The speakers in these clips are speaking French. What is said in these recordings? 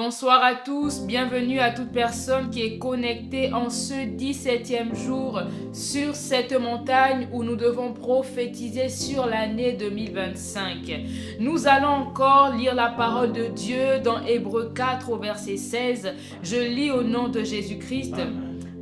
Bonsoir à tous, bienvenue à toute personne qui est connectée en ce 17e jour sur cette montagne où nous devons prophétiser sur l'année 2025. Nous allons encore lire la parole de Dieu dans Hébreux 4 au verset 16. Je lis au nom de Jésus-Christ.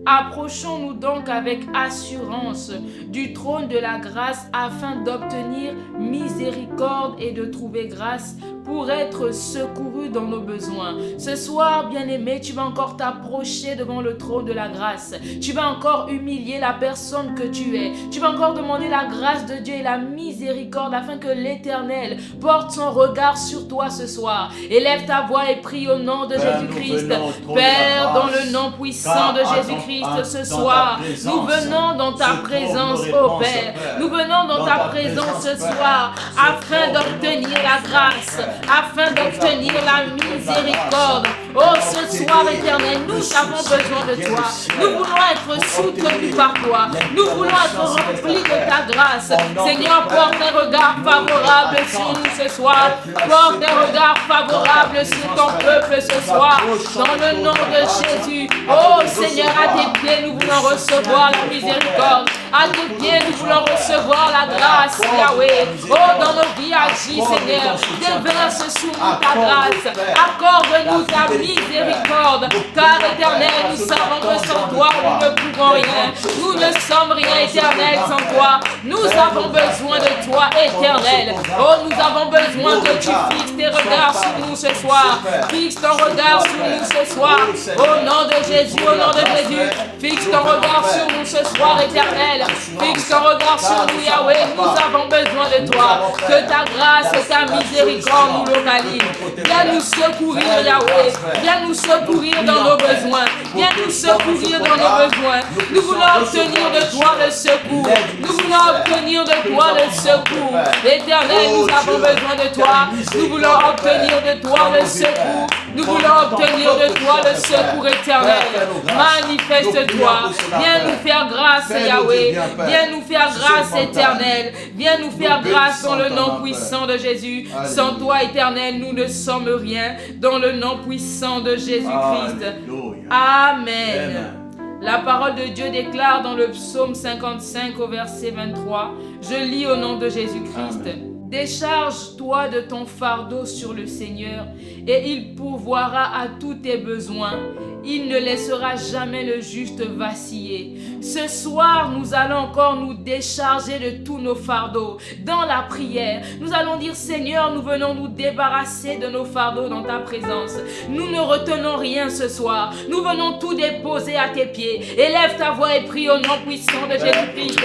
Approchons-nous donc avec assurance du trône de la grâce afin d'obtenir miséricorde et de trouver grâce pour être secouru dans nos besoins. Ce soir, bien-aimé, tu vas encore t'approcher devant le trône de la grâce. Tu vas encore humilier la personne que tu es. Tu vas encore demander la grâce de Dieu et la miséricorde afin que l'Éternel porte son regard sur toi ce soir. Élève ta voix et prie au nom de Jésus-Christ. Père, dans le nom puissant de Jésus-Christ, ce soir, nous venons dans ta présence, ô Père. Nous venons dans ta présence ce soir afin d'obtenir la grâce, afin d'obtenir la miséricorde. Oh, ce soir, Éternel, nous avons besoin de toi. Nous voulons être soutenus par toi. Nous voulons être remplis de ta grâce. Seigneur, porte un regard favorable sur nous ce soir. Porte un regard favorable sur ton peuple ce soir. Dans le nom de Jésus. Oh, Seigneur, à tes pieds, nous voulons recevoir la miséricorde. À tes pieds, nous voulons recevoir la grâce, Yahweh. Oh, dans nos vies, agis, Seigneur. Déverse sur nous ta grâce. Accorde-nous ta miséricorde. Car, Éternel, nous savons que sans toi, nous ne pouvons rien. Nous ne sommes rien, Éternel, sans toi. Nous avons besoin de toi, Éternel. Oh, nous avons besoin que tu fixes tes regards sur nous ce soir. Fixe ton regard sur nous ce soir. Au nom de Jésus, au nom de Jésus. Fixe ton regard sur nous ce soir, Éternel. Fixe ton regard sur nous, Yahweh. Nous avons besoin de toi. Que ta grâce et ta miséricorde nous localisent. Viens nous secourir, Yahweh. Viens nous secourir dans nos besoins. Viens nous secourir dans nos besoins. Nous voulons obtenir de toi le secours. Nous voulons obtenir de toi le secours. Éternel, nous avons besoin de toi. Nous voulons obtenir de toi le secours. Nous voulons obtenir de toi le secours éternel. Manifeste-toi. Viens nous faire grâce, Yahweh. Viens nous faire grâce éternelle. Viens nous faire grâce dans le nom puissant de Jésus. Sans toi, éternel, nous ne sommes rien. Dans le nom puissant de Jésus-Christ. Amen. La parole de Dieu déclare dans le psaume 55 au verset 23. Je lis au nom de Jésus-Christ. Décharge-toi de ton fardeau sur le Seigneur et il pourvoira à tous tes besoins. Il ne laissera jamais le juste vaciller. Ce soir, nous allons encore nous décharger de tous nos fardeaux. Dans la prière, nous allons dire, Seigneur, nous venons nous débarrasser de nos fardeaux dans ta présence. Nous ne retenons rien ce soir. Nous venons tout déposer à tes pieds. Élève ta voix et prie au nom puissant de Jésus-Christ.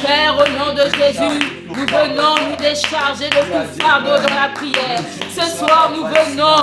Père, au nom de Jésus, nous venons nous décharger de tout fardeau dans la prière. Ce soir, nous venons,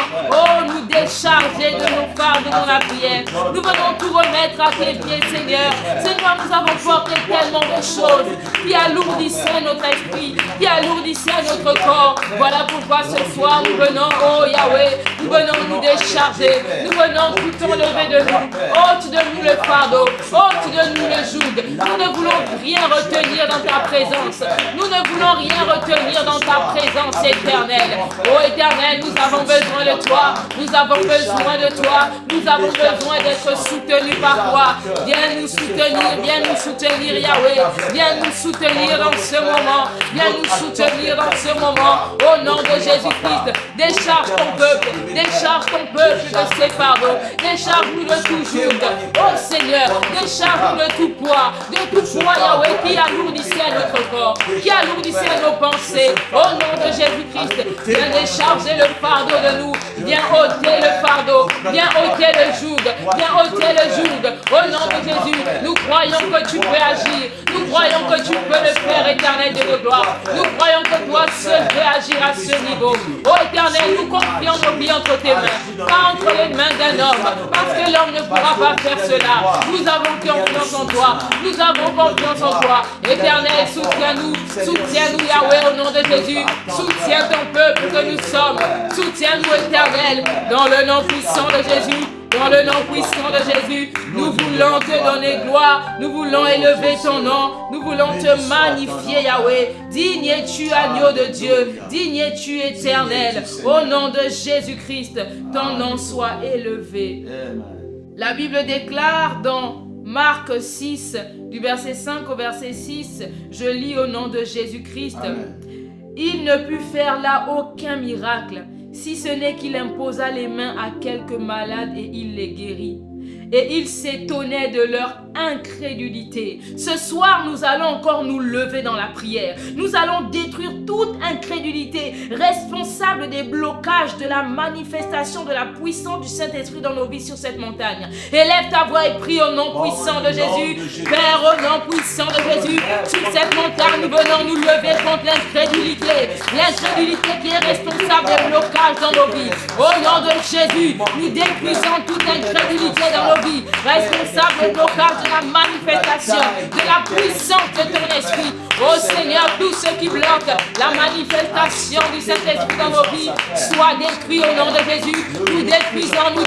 nous décharger de nos fardeaux dans la prière. Nous venons tout remettre à tes pieds, Seigneur. Seigneur, nous avons porté tellement de choses qui alourdissaient notre esprit, qui alourdissaient notre corps. Voilà pourquoi ce soir, nous venons, oh Yahweh, nous venons nous décharger. Nous venons tout enlever de nous. Ôte de nous le fardeau. Ôte de nous le joug. Nous ne voulons rien retenir dans ta présence. Nous ne voulons rien retenir dans ta présence éternelle. Oh éternel, nous avons besoin de toi. Nous avons besoin de toi. Nous avons besoin d'être soutenus par toi. Viens nous soutenir Yahweh. Viens nous soutenir dans ce moment. Viens nous soutenir dans ce moment. Au nom de Jésus-Christ, décharge ton peuple de ses fardeaux. Décharge-nous de tout joug. Oh Seigneur, décharge-nous de tout poids Yahweh qui alourdissait notre corps, qui alourdissait nos pensées. Au nom de Jésus-Christ, viens décharger le fardeau de nous. Viens ôter le fardeau. Viens ôter le joug. Viens ôter le joug. Au nom de Jésus, nous croyons que tu peux agir. Nous croyons que tu peux le faire, éternel de nos gloires. Nous croyons que toi seul peux agir à ce niveau. Oh éternel, nous confions nos vies entre tes mains, pas entre les mains d'un homme, parce que l'homme ne pourra pas faire cela. Nous avons confiance en toi. Nous avons confiance en toi. Éternel, soutiens-nous. Soutiens-nous, Yahweh, au nom de Jésus. Soutiens ton peuple que nous sommes. Soutiens-nous, éternel, dans le nom puissant de Jésus. Dans le nom puissant de Jésus, nous voulons te donner gloire. Nous voulons élever ton nom. Nous voulons te magnifier, Yahweh. Digne es-tu, agneau de Dieu. Digne es-tu, éternel. Au nom de Jésus-Christ, ton nom soit élevé. La Bible déclare dans Marc 6, du verset 5 au verset 6, je lis au nom de Jésus-Christ. Il ne put faire là aucun miracle, si ce n'est qu'il imposa les mains à quelques malades et il les guérit. Et ils s'étonnaient de leur incrédulité. Ce soir, nous allons encore nous lever dans la prière. Nous allons détruire toute incrédulité responsable des blocages de la manifestation de la puissance du Saint-Esprit dans nos vies sur cette montagne. Élève ta voix et prie au nom puissant de Jésus. Père, au nom puissant de Jésus, sur cette montagne, nous venons nous lever contre l'incrédulité. L'incrédulité qui est responsable des blocages dans nos vies. Au nom de Jésus, nous détruisons toute incrédulité dans nos vies, responsable des blocages de la manifestation de la puissance de ton esprit. Oh Seigneur, tout ce qui bloque la manifestation du Saint-Esprit dans nos vies soit détruit au nom de Jésus. Nous détruisons au nom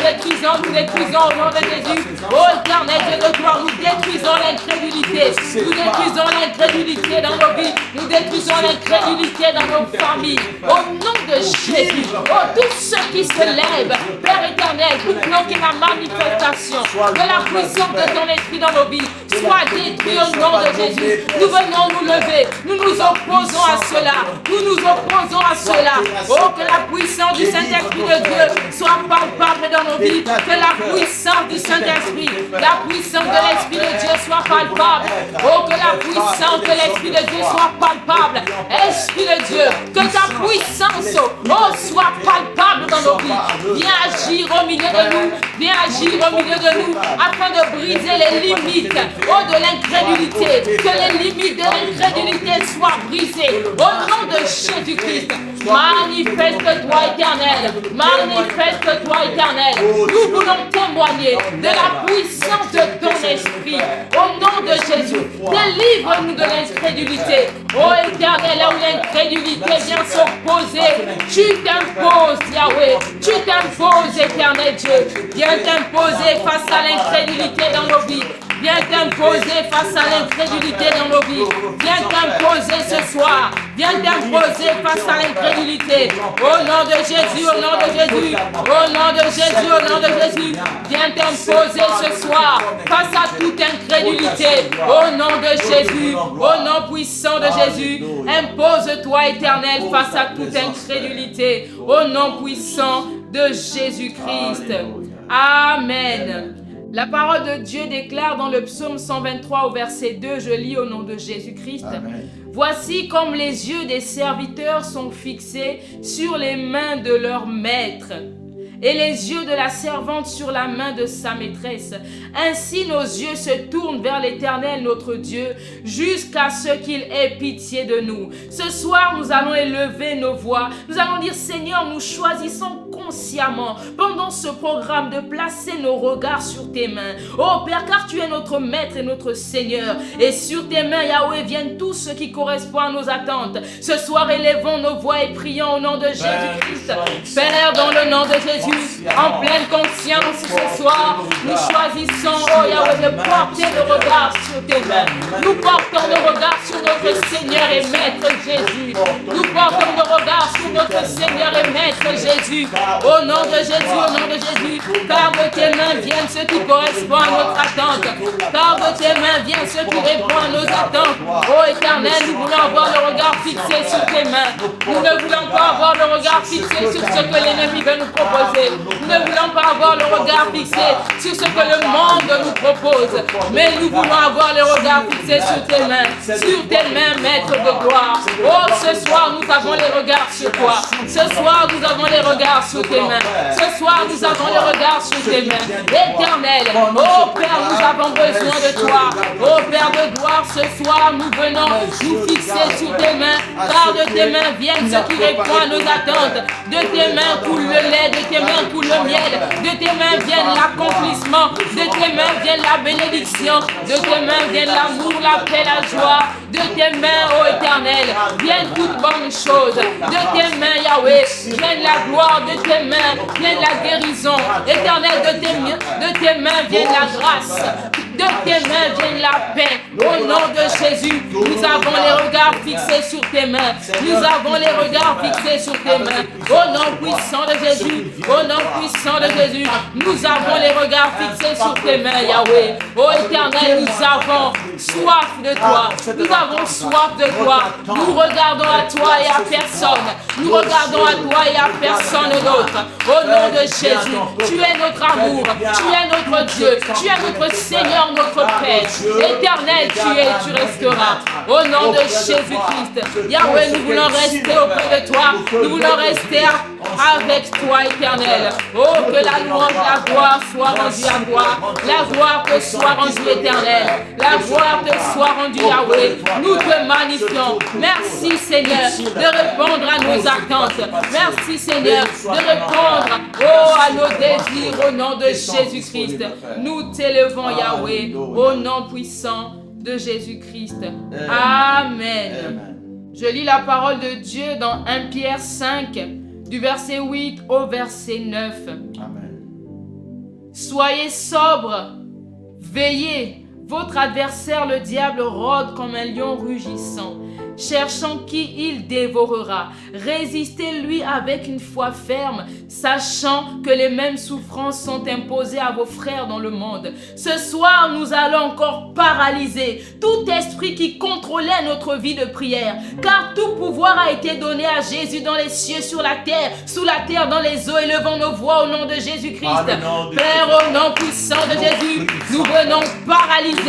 de Jésus. Oh éternel Dieu de gloire, nous détruisons l'incrédulité. Nous détruisons l'incrédulité dans nos vies. Nous détruisons l'incrédulité dans nos familles. Au nom de Jésus. Oh tous ceux qui se lèvent, Père éternel, pour bloquer la manifestation de la puissance de ton esprit dans nos vies, soit détruit au nom de Jésus. Nous venons nous lever, nous nous opposons à cela, nous nous opposons à cela. Oh, que la puissance du Saint-Esprit de Dieu soit palpable dans nos vies, que la puissance du Saint-Esprit, la puissance de l'Esprit de Dieu soit palpable. Oh, que la puissance de l'Esprit de Dieu soit palpable. Esprit de Dieu, que ta puissance, oh, soit palpable dans nos vies. Viens agir au milieu de nous, viens agir au milieu de nous, afin de briser les limites, oh, de l'incrédulité, que les limites de l'incrédulité soient brisées. Au nom de Jésus-Christ, manifeste-toi éternel, manifeste-toi éternel. Nous voulons témoigner de la puissance de ton esprit. Au nom de Jésus, délivre-nous de l'incrédulité. Oh éternel, là où l'incrédulité vient s'opposer, tu t'imposes Yahweh, tu t'imposes éternel Dieu. Viens t'imposer face à l'incrédulité dans nos vies. Viens t'imposer face à l'incrédulité dans nos vies. Viens t'imposer ce soir. Viens t'imposer face à l'incrédulité. Au nom de Jésus, au nom de Jésus. Au nom de Jésus, au nom de Jésus. Viens t'imposer ce soir face à toute incrédulité. Au nom de Jésus, au nom puissant de Jésus. Impose-toi éternel face à toute incrédulité. Au nom puissant de Jésus-Christ. Amen. La parole de Dieu déclare dans le psaume 123 au verset 2, je lis au nom de Jésus-Christ. Voici comme les yeux des serviteurs sont fixés sur les mains de leur maître et les yeux de la servante sur la main de sa maîtresse. Ainsi nos yeux se tournent vers l'Éternel notre Dieu jusqu'à ce qu'il ait pitié de nous. Ce soir, nous allons élever nos voix. Nous allons dire, Seigneur, nous choisissons consciemment pendant ce programme de placer nos regards sur tes mains. Oh Père, car tu es notre maître et notre Seigneur. Et sur tes mains, Yahweh, viennent tout ce qui correspond à nos attentes. Ce soir, élevons nos voix et prions au nom de Jésus-Christ. Père, dans le nom de Jésus, en pleine conscience ce soir, nous choisissons, oh Yahweh, de porter nos regards sur tes mains. Nous portons nos regards sur notre Seigneur et Maître Jésus. Nous portons nos regards sur notre Seigneur et Maître Jésus. Au nom de Jésus, au nom de Jésus, car de tes mains viennent ce qui correspond à notre attente. Car de tes mains viennent ce qui répond à nos attentes. Oh Éternel, nous voulons avoir le regard fixé sur tes mains. Nous ne voulons pas avoir le regard fixé sur ce que l'ennemi veut nous proposer. Nous ne voulons pas avoir le regard fixé sur ce que le monde nous propose. Mais nous voulons avoir le regard fixé sur tes mains, Maître de gloire. Oh, ce soir, nous avons les regards sur toi. Ce soir, nous avons les regards sur tes mains. Ce soir, nous avons les regards sur tes mains. Éternel, oh Père, nous avons besoin de toi. Oh Père de gloire, ce soir, nous venons nous fixer sur tes mains. Car de tes mains viennent ce qui répond à nos attentes. De tes mains coule le lait, de tes mains coule le miel. De tes mains viennent l'accomplissement. De tes mains viennent vienne la bénédiction. De tes mains vienne l'amour, la paix, la joie. De tes mains, ô Éternel, vienne toute bonne chose. De tes mains, Yahweh, vienne la gloire. De tes mains vienne la guérison. Éternel, de tes mains vienne la grâce. De tes mains vienne la paix. Au nom de Jésus, nous avons les regards fixés sur tes mains. Nous avons les regards fixés sur tes mains. Au nom puissant de Jésus, au nom puissant de Jésus, nous avons les regards fixés sur tes mains, Yahweh. Ô Éternel, nous avons soif de toi. Nous avons soif de toi. Nous regardons à toi et à personne. Nous regardons à toi et à personne d'autre. Au nom de Jésus, tu es notre amour. Tu es notre Dieu. Tu es notre Seigneur, notre Père. Éternel, tu es et tu resteras. Au nom de Jésus-Christ. Yahweh, nous voulons rester auprès de toi. Nous voulons rester avec toi, Éternel. Oh, que la louange, la gloire soit rendue à toi. La gloire te soit rendue, Éternel. La gloire te soit rendue, Yahweh. Nous te magnifions. Merci, Seigneur, de répondre à nos attentes. Merci, Seigneur, de répondre, à nos désirs au nom de Jésus-Christ. Nous t'élevons, Yahweh, au nom puissant de Jésus-Christ. Amen. Je lis la parole de Dieu dans 1 Pierre 5, du verset 8 au verset 9. Amen. Soyez sobres, veillez. Votre adversaire, le diable, rôde comme un lion rugissant, cherchant qui il dévorera. Résistez-lui avec une foi ferme, sachant que les mêmes souffrances sont imposées à vos frères dans le monde. Ce soir, nous allons encore paralyser tout esprit qui contrôlait notre vie de prière, car tout pouvoir a été donné à Jésus dans les cieux, sur la terre, sous la terre, dans les eaux. Élevons nos voix au nom de Jésus-Christ. Père, au nom puissant de Jésus, nous venons paralyser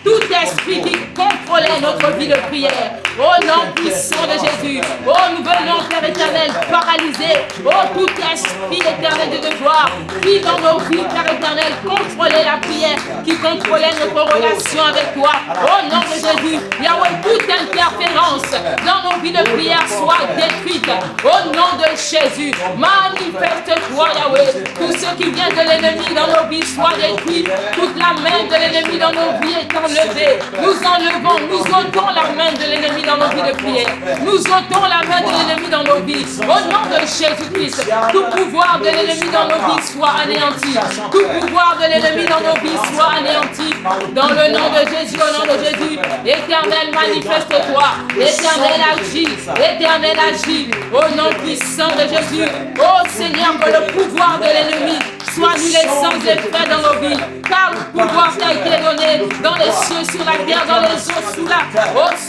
tout esprit qui contrôlait notre vie de prière. Au nom puissant de Jésus. Oh, nous venons, Père éternel, paralyser. Oh, tout esprit éternel de devoir qui dans nos vies, Père éternel, contrôlait la prière, qui contrôlait notre relation avec toi. Au nom de Jésus, Yahweh, toute interférence dans nos vies de prière soit détruite. Au nom de Jésus, manifeste-toi, Yahweh. Tout ce qui vient de l'ennemi dans nos vies soit détruit. Toute la main de l'ennemi dans nos vies est enlevée. Nous enlevons, nous ôtons la main de l'ennemi dans nos vies de prière. Nous ôtons la main de l'ennemi dans nos vies. Au nom de Jésus-Christ, tout pouvoir de l'ennemi dans nos vies soit anéanti. Tout pouvoir de l'ennemi dans nos vies soit anéanti. Dans le nom de Jésus, au nom de Jésus, Éternel, manifeste-toi. Éternel, agis. Éternel, agis. Au nom puissant de Jésus. Oh Seigneur, que le pouvoir de l'ennemi soit annulé sans effet dans nos vies. Car le pouvoir t'a été donné dans les cieux, sur la terre, dans les eaux, sous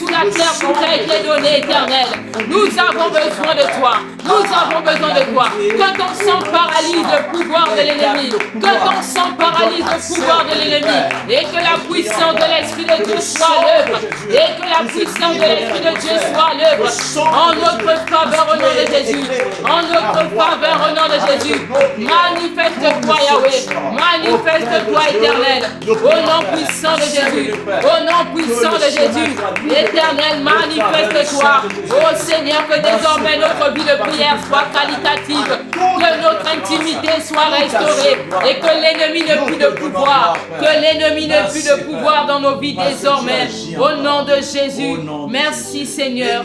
la terre, tout t'a été donné, Éternel. Nous avons besoin de toi. Nous avons besoin de toi. Que ton sang paralyse le pouvoir de l'ennemi. Que ton sang paralyse le pouvoir de l'ennemi. Et que la puissance de l'Esprit de Dieu soit à l'œuvre. Et que la puissance de l'Esprit de Dieu soit à l'œuvre. En notre faveur au nom de Jésus. En notre faveur au nom de Jésus. Manifeste-toi, Yahweh. Manifeste-toi, Éternel. Au nom puissant de Jésus. Au nom puissant de Jésus. Éternel, manifeste-toi. Oh Seigneur, que désormais notre vie de prière soit qualitative. Que notre intimité soit restaurée. Et que l'ennemi n'ait plus de pouvoir. Que l'ennemi n'ait plus de pouvoir dans nos vies désormais. Au nom de Jésus. Merci Seigneur.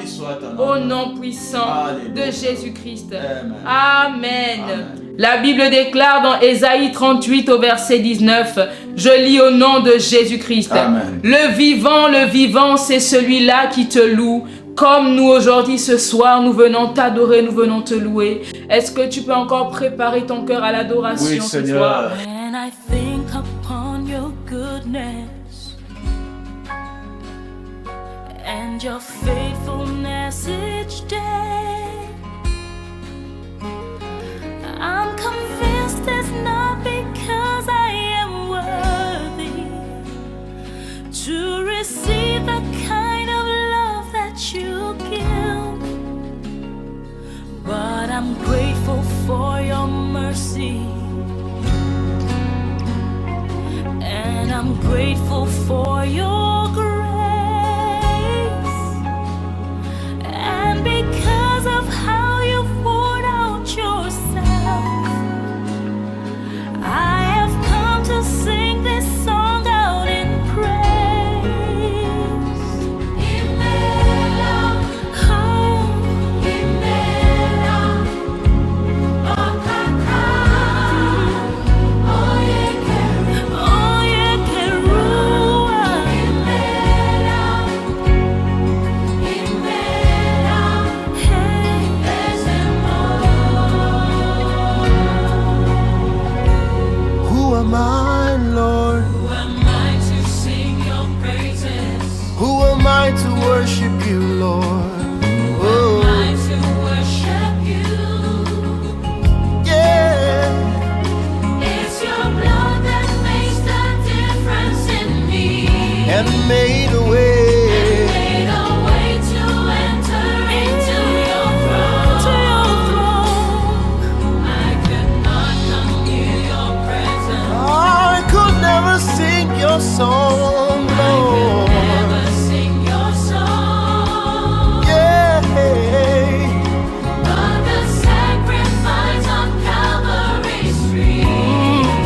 Au nom puissant de Jésus-Christ. Amen. La Bible déclare dans Ésaïe 38 au verset 19, je lis au nom de Jésus-Christ. Le vivant, c'est celui-là qui te loue. Comme nous aujourd'hui, ce soir, nous venons t'adorer, nous venons te louer. Est-ce que tu peux encore préparer ton cœur à l'adoration ce soir? When I think upon your goodness and your faithfulness each day, I'm convinced it's not because I am worthy to receive the kind of love that you give, but I'm grateful for your mercy, and I'm grateful for your grace, and because of how you've poured out yourself, I have come to sing this song and made a way. made a way to enter into your throne. I could not come near your presence. I could never sing your song, Lord. Never sing your song. Yeah. But the sacrifice on Calvary's tree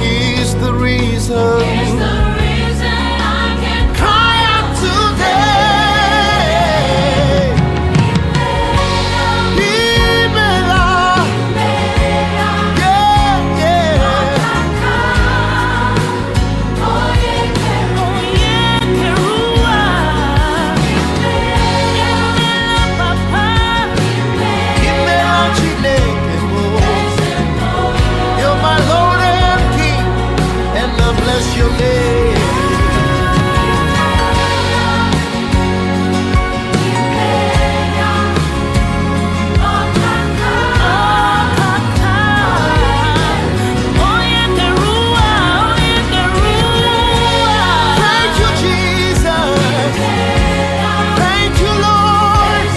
Is the reason. is the reason I can Cry out today. Imela. Yeah, yeah. Imela Chineke mo. You're my Lord and King, and I bless your name. Thank you, Jesus. Thank you, Lord.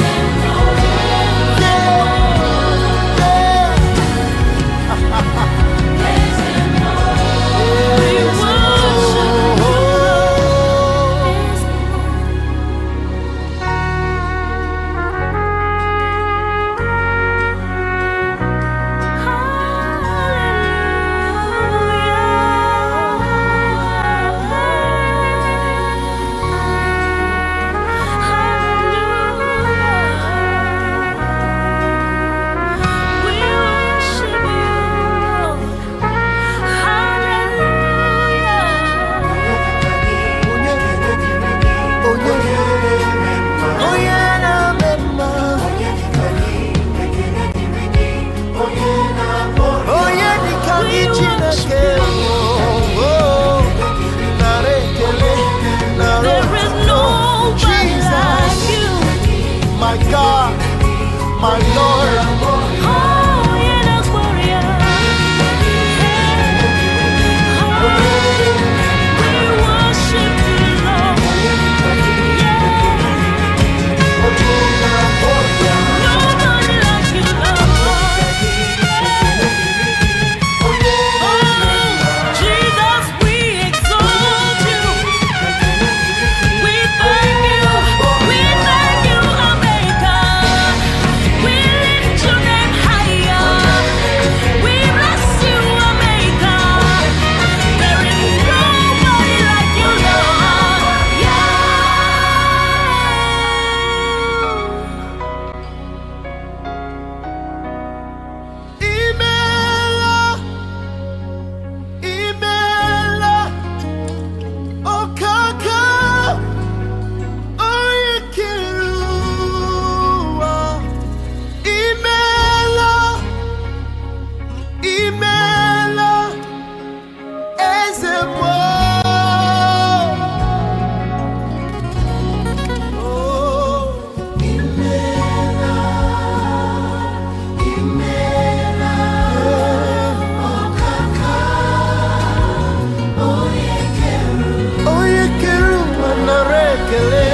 My God, my Lord. Imela, Imela, Okaka, Oyekirua. Imela, Imela, Ezebo. Oh, Imela, Imela, Okaka, Oyekirua narekele.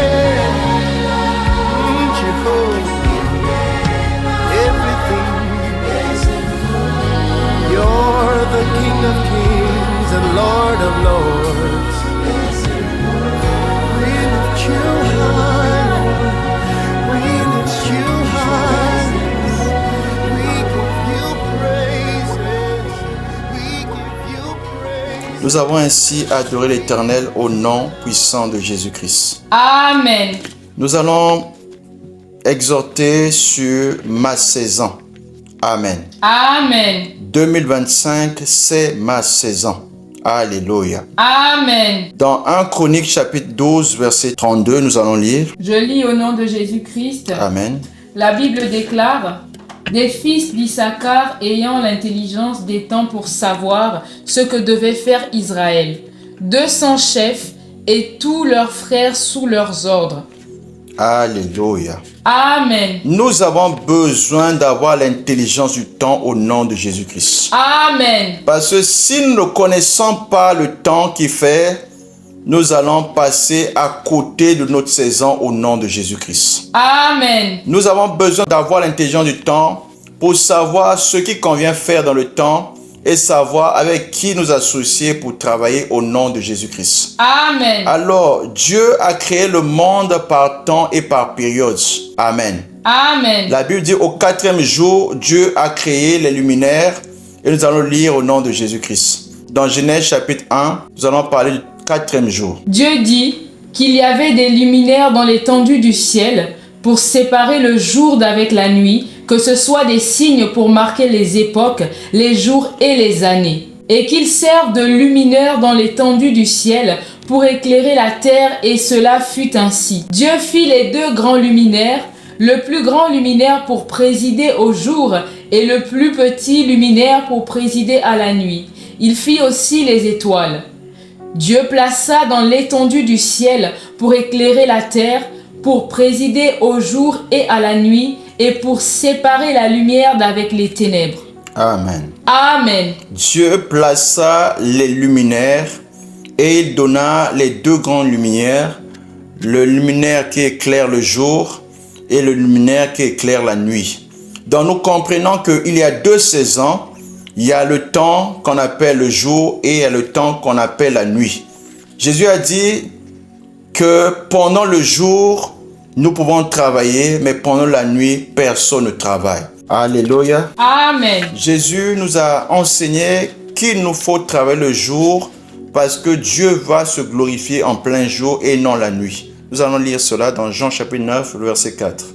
Jehovah, everything. You're the King of Kings and Lord of Lords. We lift you high. We lift you high. We give you praises. We give you praise. Nous avons ainsi adoré l'Éternel au nom puissant de Jésus-Christ. Amen. Nous allons exhorter sur ma saison. Amen. Amen. 2025, c'est ma saison. Alléluia. Amen. Dans 1 Chronique chapitre 12, verset 32, nous allons lire. Je lis au nom de Jésus-Christ. Amen. La Bible déclare: des fils d'Issachar ayant l'intelligence des temps pour savoir ce que devait faire Israël, 200 chefs et tous leurs frères sous leurs ordres. Alléluia. Amen. Nous avons besoin d'avoir l'intelligence du temps au nom de Jésus-Christ. Amen. Parce que si nous ne connaissons pas le temps qu'il fait, nous allons passer à côté de notre saison au nom de Jésus-Christ. Amen. Nous avons besoin d'avoir l'intelligence du temps pour savoir ce qu'il convient faire dans le temps et savoir avec qui nous associer pour travailler au nom de Jésus-Christ. Amen. Alors, Dieu a créé le monde par temps et par période. Amen. Amen. La Bible dit au 4e jour, Dieu a créé les luminaires et nous allons lire au nom de Jésus-Christ. Dans Genèse chapitre 1, nous allons parler du 4e jour. Dieu dit qu'il y avait des luminaires dans l'étendue du ciel pour séparer le jour d'avec la nuit, que ce soit des signes pour marquer les époques, les jours et les années, et qu'ils servent de luminaires dans l'étendue du ciel pour éclairer la terre, et cela fut ainsi. Dieu fit les 2 grands luminaires, le plus grand luminaire pour présider au jour et le plus petit luminaire pour présider à la nuit. Il fit aussi les étoiles. Dieu plaça dans l'étendue du ciel pour éclairer la terre, pour présider au jour et à la nuit, et pour séparer la lumière d'avec les ténèbres. Amen. Amen. Dieu plaça les luminaires et il donna les 2 grandes lumières, le luminaire qui éclaire le jour et le luminaire qui éclaire la nuit. Donc nous comprenons qu'il y a 2 saisons. Il y a le temps qu'on appelle le jour et il y a le temps qu'on appelle la nuit. Jésus a dit que pendant le jour, nous pouvons travailler, mais pendant la nuit, personne ne travaille. Alléluia. Amen. Jésus nous a enseigné qu'il nous faut travailler le jour parce que Dieu va se glorifier en plein jour et non la nuit. Nous allons lire cela dans Jean chapitre 9, le verset 4.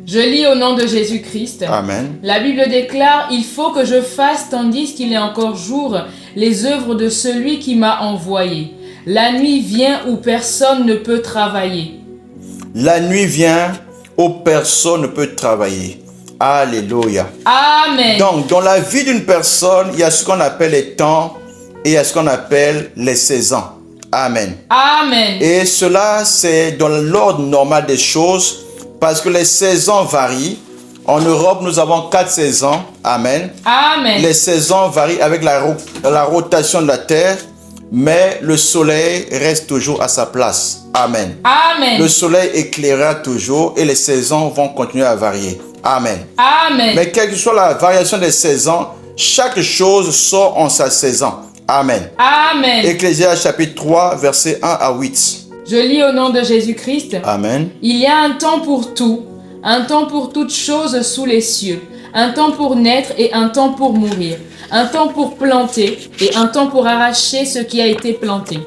Je lis au nom de Jésus-Christ. Amen. La Bible déclare « Il faut que je fasse tandis qu'il est encore jour les œuvres de celui qui m'a envoyé. La nuit vient où personne ne peut travailler. » La nuit vient où personne ne peut travailler. Alléluia. Amen. Donc, dans la vie d'une personne, il y a ce qu'on appelle les temps et il y a ce qu'on appelle les saisons. Amen. Amen. Et cela, c'est dans l'ordre normal des choses parce que les saisons varient. En Europe, nous avons 4 saisons. Amen. Amen. Les saisons varient avec la rotation de la terre, mais le soleil reste toujours à sa place. Amen. Amen. Le soleil éclairera toujours et les saisons vont continuer à varier. Amen. Amen. Mais quelle que soit la variation des saisons, chaque chose sort en sa saison. Amen. Amen. Ecclésiaste chapitre 3, versets 1 à 8. Je lis au nom de Jésus-Christ. Amen. Il y a un temps pour tout, un temps pour toutes choses sous les cieux, un temps pour naître et un temps pour mourir, un temps pour planter et un temps pour arracher ce qui a été planté,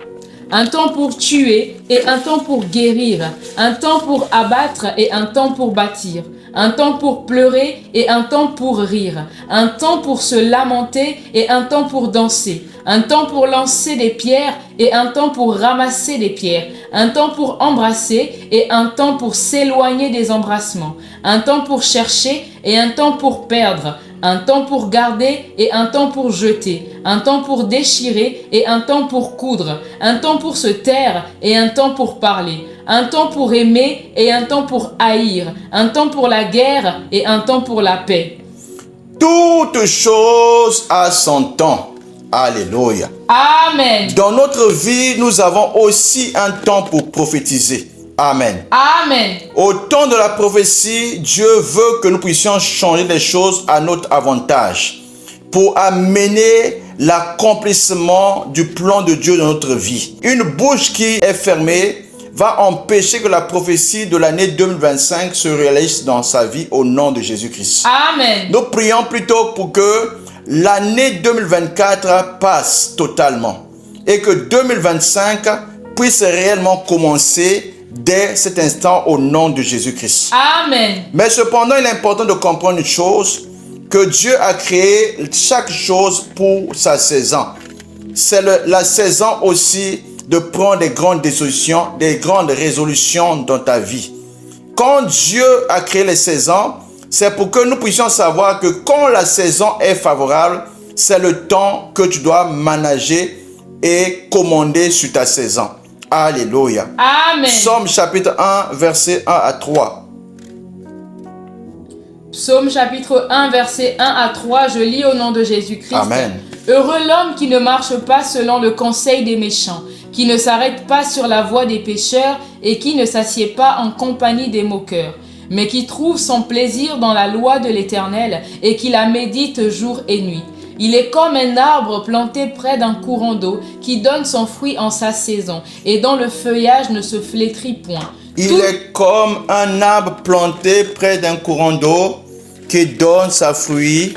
un temps pour tuer et un temps pour guérir, un temps pour abattre et un temps pour bâtir, un temps pour pleurer et un temps pour rire, un temps pour se lamenter et un temps pour danser, un temps pour lancer des pierres et un temps pour ramasser des pierres, un temps pour embrasser et un temps pour s'éloigner des embrassements, un temps pour chercher et un temps pour perdre, un temps pour garder et un temps pour jeter, un temps pour déchirer et un temps pour coudre, un temps pour se taire et un temps pour parler, un temps pour aimer et un temps pour haïr, un temps pour la guerre et un temps pour la paix. Toute chose a son temps. Alléluia. Amen. Dans notre vie, nous avons aussi un temps pour prophétiser. Amen. Amen. Au temps de la prophétie, Dieu veut que nous puissions changer les choses à notre avantage pour amener l'accomplissement du plan de Dieu dans notre vie. Une bouche qui est fermée va empêcher que la prophétie de l'année 2025 se réalise dans sa vie au nom de Jésus-Christ. Amen. Nous prions plutôt pour que l'année 2024 passe totalement et que 2025 puisse réellement commencer dès cet instant au nom de Jésus-Christ. Amen. Mais cependant, il est important de comprendre une chose, que Dieu a créé chaque chose pour sa saison. C'est la saison aussi de prendre des grandes décisions, des grandes résolutions dans ta vie. Quand Dieu a créé les saisons, c'est pour que nous puissions savoir que quand la saison est favorable, c'est le temps que tu dois manager et commander sur ta saison. Alléluia. Amen. Psaume chapitre 1, verset 1 à 3. Psaume chapitre 1, verset 1 à 3, je lis au nom de Jésus-Christ. Amen. Heureux l'homme qui ne marche pas selon le conseil des méchants, qui ne s'arrête pas sur la voie des pécheurs et qui ne s'assied pas en compagnie des moqueurs, mais qui trouve son plaisir dans la loi de l'Éternel et qui la médite jour et nuit. Il est comme un arbre planté près d'un courant d'eau qui donne son fruit en sa saison et dont le feuillage ne se flétrit point. Il est comme un arbre planté près d'un courant d'eau qui donne son fruit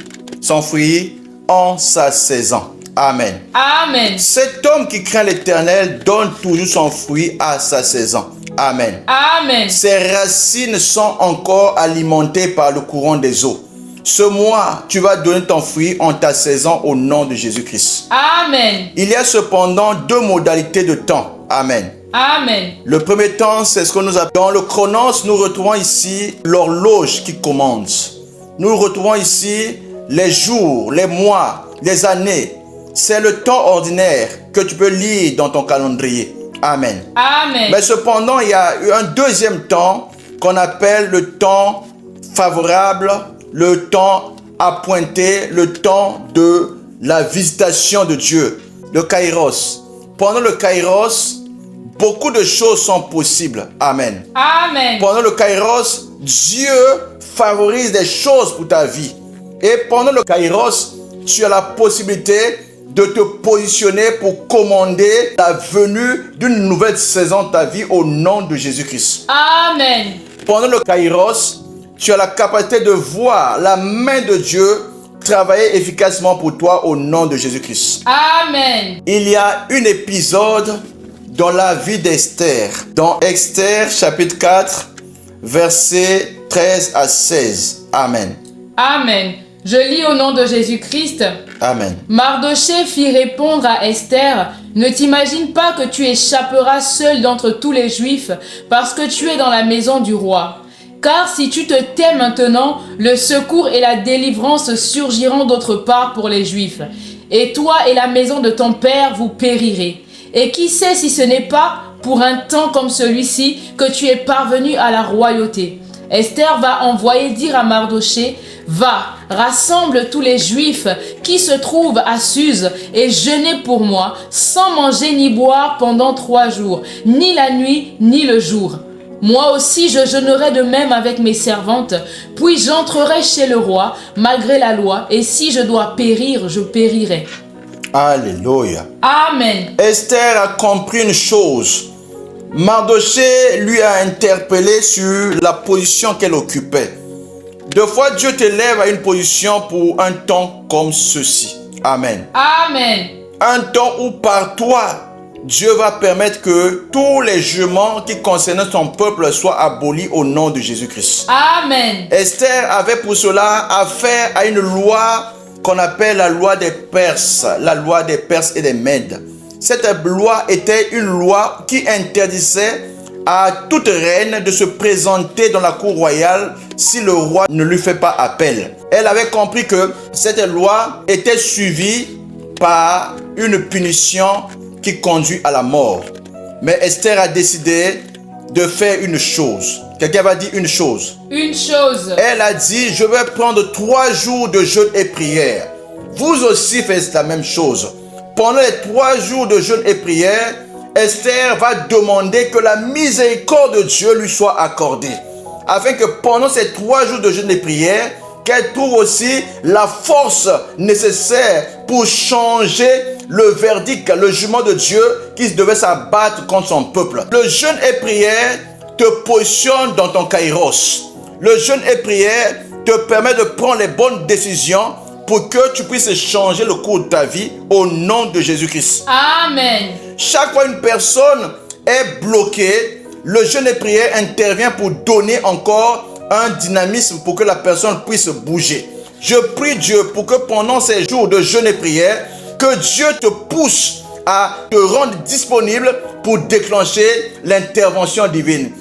en sa saison. Amen. Amen. Cet homme qui craint l'Éternel donne toujours son fruit à sa saison. Amen. Amen. Ses racines sont encore alimentées par le courant des eaux. Ce mois, tu vas donner ton fruit en ta saison au nom de Jésus-Christ. Amen. Il y a cependant deux modalités de temps. Amen. Amen. Le premier temps, c'est ce que nous appelons. Dans le chronos, nous retrouvons ici l'horloge qui commence. Nous retrouvons ici les jours, les mois, les années. C'est le temps ordinaire que tu peux lire dans ton calendrier. Amen. Amen. Mais cependant, il y a un deuxième temps qu'on appelle le temps favorable, le temps appointé, le temps de la visitation de Dieu, le kairos. Pendant le kairos, beaucoup de choses sont possibles. Amen. Amen. Pendant le kairos, Dieu favorise des choses pour ta vie. Et pendant le kairos, tu as la possibilité de te positionner pour commander la venue d'une nouvelle saison de ta vie au nom de Jésus-Christ. Amen. Pendant le kairos, tu as la capacité de voir la main de Dieu travailler efficacement pour toi au nom de Jésus-Christ. Amen. Il y a un épisode dans la vie d'Esther. Dans Esther chapitre 4, versets 13 à 16. Amen. Amen. Je lis au nom de Jésus-Christ. Amen. Mardochée fit répondre à Esther, « Ne t'imagine pas que tu échapperas seul d'entre tous les Juifs, parce que tu es dans la maison du roi. Car si tu te tais maintenant, le secours et la délivrance surgiront d'autre part pour les Juifs. Et toi et la maison de ton père, vous périrez. Et qui sait si ce n'est pas pour un temps comme celui-ci que tu es parvenu à la royauté. » Esther va envoyer dire à Mardochée, « Va, rassemble tous les Juifs qui se trouvent à Suse et jeûnez pour moi, sans manger ni boire pendant 3 jours, ni la nuit ni le jour. Moi aussi je jeûnerai de même avec mes servantes, puis j'entrerai chez le roi, malgré la loi, et si je dois périr, je périrai. » Alléluia. Amen. Esther a compris une chose. Mardochée lui a interpellé sur la position qu'elle occupait. Deux fois, Dieu t'élève à une position pour un temps comme ceci. Amen. Amen. Un temps où par toi, Dieu va permettre que tous les jugements qui concernent son peuple soient abolis au nom de Jésus-Christ. Amen. Esther avait pour cela affaire à une loi qu'on appelle la loi des Perses, la loi des Perses et des Mèdes. Cette loi était une loi qui interdisait à toute reine de se présenter dans la cour royale si le roi ne lui fait pas appel. Elle avait compris que cette loi était suivie par une punition qui conduit à la mort. Mais Esther a décidé de faire une chose. Quelqu'un va dire une chose. Une chose. Elle a dit, je vais prendre 3 jours de jeûne et prière. Vous aussi faites la même chose. Pendant les 3 jours de jeûne et prière, Esther va demander que la miséricorde de Dieu lui soit accordée. Afin que pendant ces 3 jours de jeûne et prière, qu'elle trouve aussi la force nécessaire pour changer le verdict, le jugement de Dieu qui devait s'abattre contre son peuple. Le jeûne et prière te positionne dans ton kairos. Le jeûne et prière te permet de prendre les bonnes décisions pour que tu puisses changer le cours de ta vie au nom de Jésus-Christ. Amen. Chaque fois une personne est bloquée, le jeûne et prière intervient pour donner encore un dynamisme pour que la personne puisse bouger. Je prie Dieu pour que pendant ces jours de jeûne et prière, que Dieu te pousse à te rendre disponible pour déclencher l'intervention divine.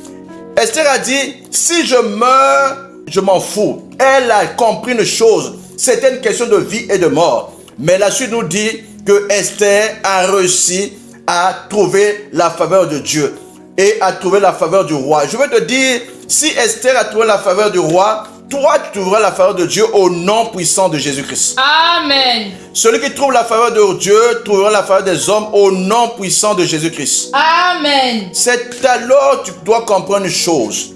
Esther a dit, si je meurs, je m'en fous. Elle a compris une chose, c'était une question de vie et de mort. Mais la suite nous dit que Esther a réussi à trouver la faveur de Dieu et à trouver la faveur du roi. Je veux te dire, si Esther a trouvé la faveur du roi, toi, tu trouveras la faveur de Dieu au nom puissant de Jésus-Christ. Amen. Celui qui trouve la faveur de Dieu trouvera la faveur des hommes au nom puissant de Jésus-Christ. Amen. C'est alors que tu dois comprendre une chose,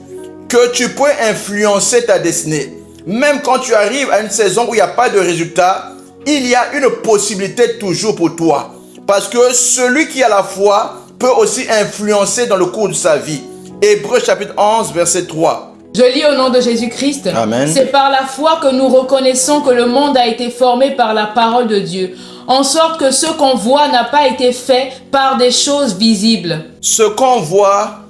que tu peux influencer ta destinée. Même quand tu arrives à une saison où il n'y a pas de résultat, il y a une possibilité toujours pour toi. Parce que celui qui a la foi peut aussi influencer dans le cours de sa vie. Hébreux chapitre 11, verset 3. Je lis au nom de Jésus-Christ. Amen. C'est par la foi que nous reconnaissons que le monde a été formé par la parole de Dieu, en sorte que ce qu'on voit n'a pas été fait par des choses visibles. Ce qu'on voit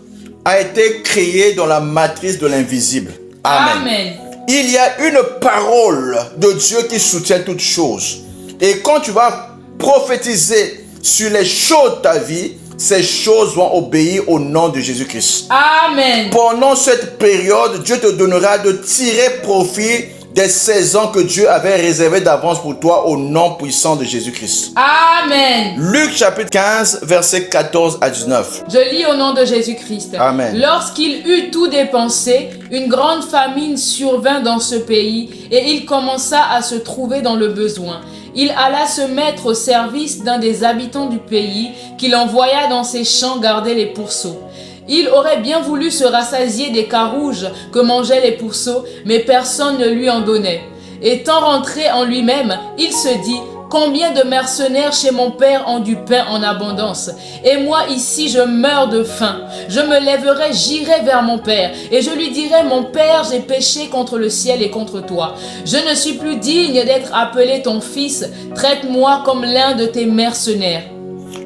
a été créé dans la matrice de l'invisible. Amen. Amen. Il y a une parole de Dieu qui soutient toutes choses. Et quand tu vas prophétiser sur les choses de ta vie, ces choses vont obéir au nom de Jésus-Christ. Amen. Pendant cette période, Dieu te donnera de tirer profit des saisons que Dieu avait réservées d'avance pour toi au nom puissant de Jésus-Christ. Amen. Luc chapitre 15, versets 14 à 19. Je lis au nom de Jésus-Christ. Amen. Lorsqu'il eut tout dépensé, une grande famine survint dans ce pays et il commença à se trouver dans le besoin. Il alla se mettre au service d'un des habitants du pays qu'il envoya dans ses champs garder les pourceaux. Il aurait bien voulu se rassasier des carouges que mangeaient les pourceaux, mais personne ne lui en donnait. Étant rentré en lui-même, il se dit: combien de mercenaires chez mon père ont du pain en abondance, et moi ici je meurs de faim. Je me lèverai, j'irai vers mon père, et je lui dirai: mon père, j'ai péché contre le ciel et contre toi. Je ne suis plus digne d'être appelé ton fils. Traite-moi comme l'un de tes mercenaires.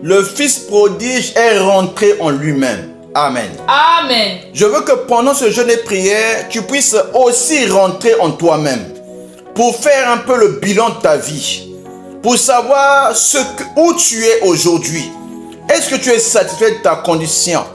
Le fils prodige est rentré en lui-même. Amen. Amen. Je veux que pendant ce jeûne et prière, tu puisses aussi rentrer en toi-même pour faire un peu le bilan de ta vie, pour savoir où tu es aujourd'hui. Est-ce que tu es satisfait de ta condition?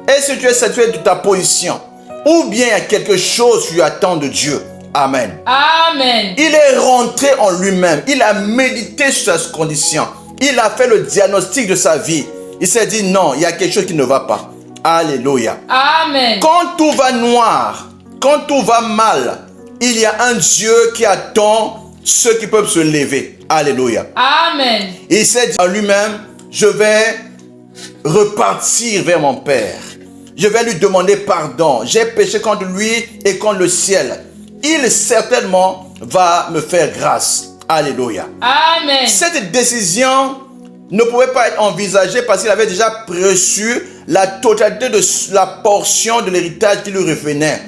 Est-ce que tu es satisfait de ta position? Ou bien il y a quelque chose que tu attends de Dieu? Amen. Amen. Il est rentré en lui-même. Il a médité sur sa condition. Il a fait le diagnostic de sa vie. Il s'est dit non, il y a quelque chose qui ne va pas. Alléluia. Amen. Quand tout va noir, quand tout va mal, il y a un Dieu qui attend ceux qui peuvent se lever. Alléluia. Amen. Il s'est dit en lui-même, je vais repartir vers mon Père. Je vais lui demander pardon. J'ai péché contre lui et contre le ciel. Il certainement va me faire grâce. Alléluia. Amen. Cette décision ne pouvait pas être envisagée parce qu'il avait déjà reçu la totalité de la portion de l'héritage qui lui revenait.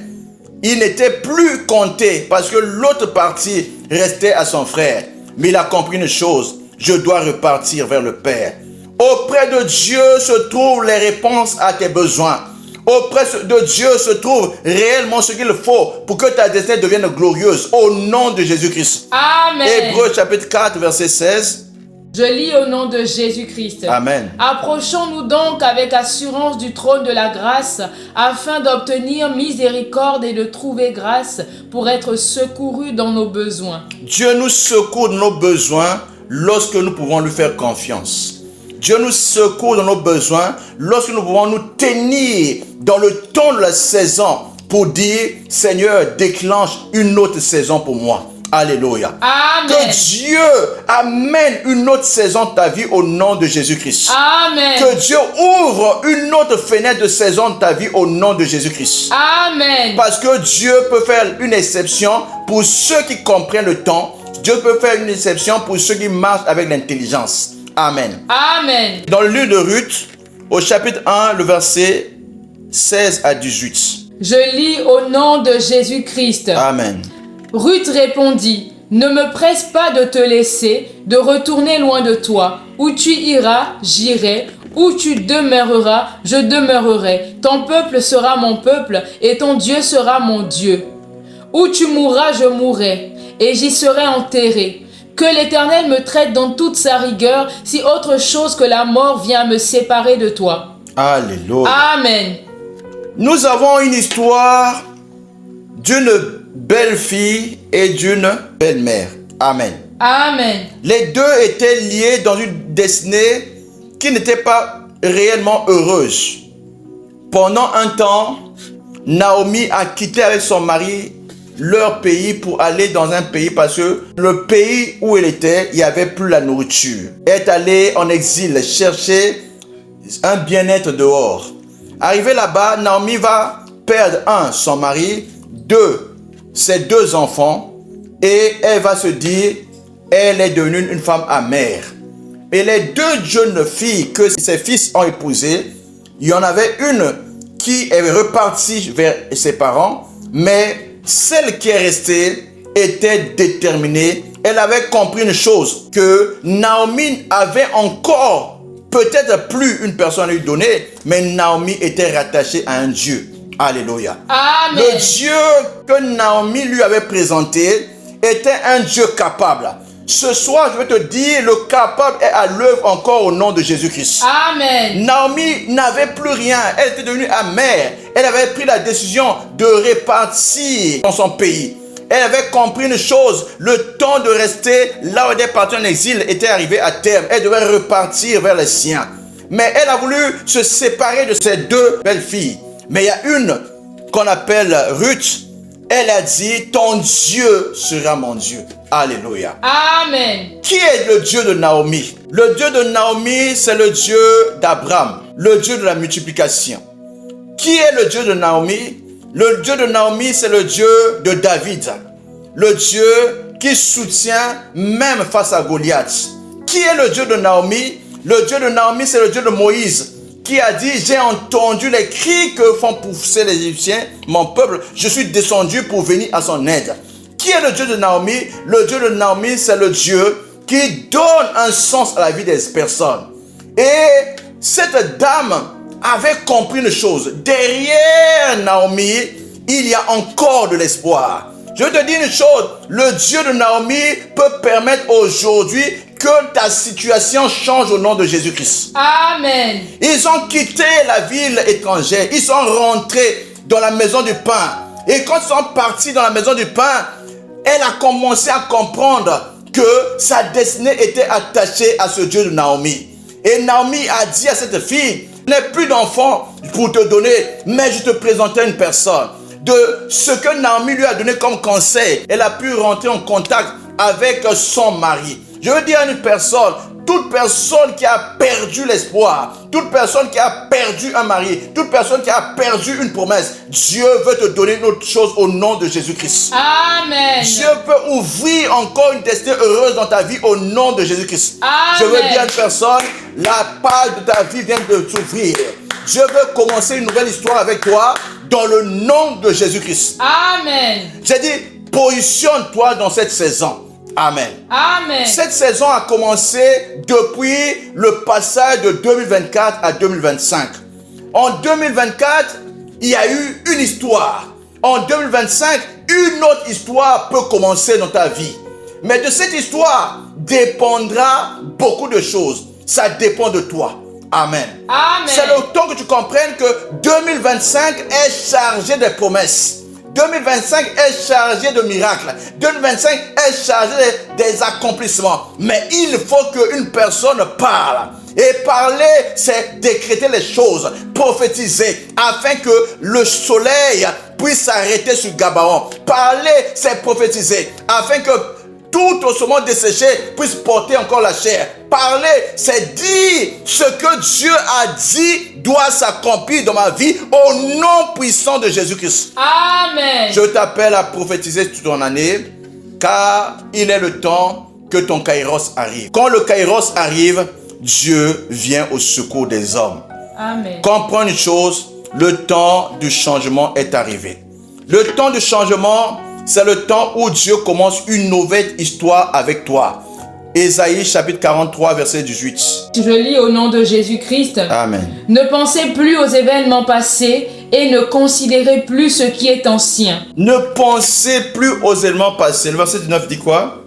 Il n'était plus compté parce que l'autre partie restait à son frère. Mais il a compris une chose: je dois repartir vers le Père. Auprès de Dieu se trouvent les réponses à tes besoins. Auprès de Dieu se trouve réellement ce qu'il faut pour que ta destinée devienne glorieuse. Au nom de Jésus-Christ. Amen. Hébreux chapitre 4, verset 16. Je lis au nom de Jésus-Christ. Amen. Approchons-nous donc avec assurance du trône de la grâce, afin d'obtenir miséricorde et de trouver grâce pour être secourus dans nos besoins. Dieu nous secourt dans nos besoins lorsque nous pouvons lui faire confiance. Dieu nous secourt dans nos besoins lorsque nous pouvons nous tenir dans le temps de la saison pour dire: Seigneur, déclenche une autre saison pour moi. Alléluia. Amen. Que Dieu amène une autre saison de ta vie au nom de Jésus-Christ. Amen. Que Dieu ouvre une autre fenêtre de saison de ta vie au nom de Jésus-Christ. Amen. Parce que Dieu peut faire une exception pour ceux qui comprennent le temps. Dieu peut faire une exception pour ceux qui marchent avec l'intelligence. Amen. Amen. Dans le livre de Ruth, au chapitre 1, le verset 16 à 18. Je lis au nom de Jésus-Christ. Amen. Ruth répondit: ne me presse pas de te laisser, de retourner loin de toi. Où tu iras, j'irai. Où tu demeureras, je demeurerai. Ton peuple sera mon peuple et ton Dieu sera mon Dieu. Où tu mourras, je mourrai et j'y serai enterré. Que l'Éternel me traite dans toute sa rigueur si autre chose que la mort vient me séparer de toi. Alléluia. Amen. Nous avons une histoire d'une belle fille et d'une belle-mère. Amen. Amen. Les deux étaient liés dans une destinée qui n'était pas réellement heureuse. Pendant un temps, Naomi a quitté avec son mari leur pays pour aller dans un pays parce que le pays où elle était, il n'y avait plus la nourriture. Elle est allée en exil chercher un bien-être dehors. Arrivée là-bas, Naomi va perdre son mari, ses deux enfants, et elle va se dire, elle est devenue une femme amère. Et les deux jeunes filles que ses fils ont épousées, il y en avait une qui est repartie vers ses parents, mais celle qui est restée était déterminée. Elle avait compris une chose, que Naomi avait encore peut-être plus une personne à lui donner, mais Naomi était rattachée à un Dieu. Alléluia. Amen. Le Dieu que Naomi lui avait présenté était un Dieu capable. Ce soir, je vais te dire, le capable est à l'œuvre encore au nom de Jésus-Christ. Amen. Naomi n'avait plus rien. Elle était devenue amère. Elle avait pris la décision de repartir dans son pays. Elle avait compris une chose. Le temps de rester là où elle était partie en exil était arrivé à terme. Elle devait repartir vers les siens. Mais elle a voulu se séparer de ses deux belles filles. Mais il y a une qu'on appelle Ruth. Elle a dit, ton Dieu sera mon Dieu. Alléluia. Amen. Qui est le Dieu de Naomi? Le Dieu de Naomi, c'est le Dieu d'Abraham, le Dieu de la multiplication. Qui est le Dieu de Naomi? Le Dieu de Naomi, c'est le Dieu de David. Le Dieu qui soutient même face à Goliath. Qui est le Dieu de Naomi? Le Dieu de Naomi, c'est le Dieu de Moïse, qui a dit, j'ai entendu les cris que font pousser les Égyptiens, mon peuple, je suis descendu pour venir à son aide. Qui est le Dieu de Naomi? Le Dieu de Naomi, c'est le Dieu qui donne un sens à la vie des personnes. Et cette dame avait compris une chose. Derrière Naomi, il y a encore de l'espoir. Je veux te dire une chose. Le Dieu de Naomi peut permettre aujourd'hui que ta situation change au nom de Jésus-Christ. Amen. Ils ont quitté la ville étrangère. Ils sont rentrés dans la maison du pain. Et quand ils sont partis dans la maison du pain, elle a commencé à comprendre que sa destinée était attachée à ce Dieu de Naomi. Et Naomi a dit à cette fille, je n'ai plus d'enfant pour te donner, mais je te présentais une personne. De ce que Naomi lui a donné comme conseil, elle a pu rentrer en contact avec son mari. Je veux dire à une personne, toute personne qui a perdu l'espoir, toute personne qui a perdu un mari, toute personne qui a perdu une promesse, Dieu veut te donner une autre chose au nom de Jésus-Christ. Amen. Dieu peut ouvrir encore une destinée heureuse dans ta vie au nom de Jésus-Christ. Je veux dire à une personne, la page de ta vie vient de s'ouvrir. Dieu veut commencer une nouvelle histoire avec toi dans le nom de Jésus-Christ. Amen. J'ai dit, positionne-toi dans cette saison. Amen. Amen. Cette saison a commencé depuis le passage de 2024 à 2025. En 2024, il y a eu une histoire. En 2025, une autre histoire peut commencer dans ta vie. Mais de cette histoire dépendra beaucoup de choses. Ça dépend de toi. Amen. Amen. C'est le temps que tu comprennes que 2025 est chargé de promesses. 2025 est chargé de miracles. 2025 est chargé des accomplissements. Mais il faut qu'une personne parle. Et parler, c'est décréter les choses, prophétiser, afin que le soleil puisse s'arrêter sur Gabaon. Parler, c'est prophétiser, afin que tout ossement desséché puisse porter encore la chair. Parler, c'est dire ce que Dieu a dit doit s'accomplir dans ma vie au nom puissant de Jésus-Christ. Amen. Je t'appelle à prophétiser toute ton année, car il est le temps que ton kairos arrive. Quand le kairos arrive, Dieu vient au secours des hommes. Amen. Comprends une chose, le temps du changement est arrivé. Le temps du changement, c'est le temps où Dieu commence une nouvelle histoire avec toi. Ésaïe chapitre 43 verset 18. Je lis au nom de Jésus-Christ. Amen. Ne pensez plus aux événements passés et ne considérez plus ce qui est ancien. Ne pensez plus aux éléments passés. Le verset 19 dit quoi?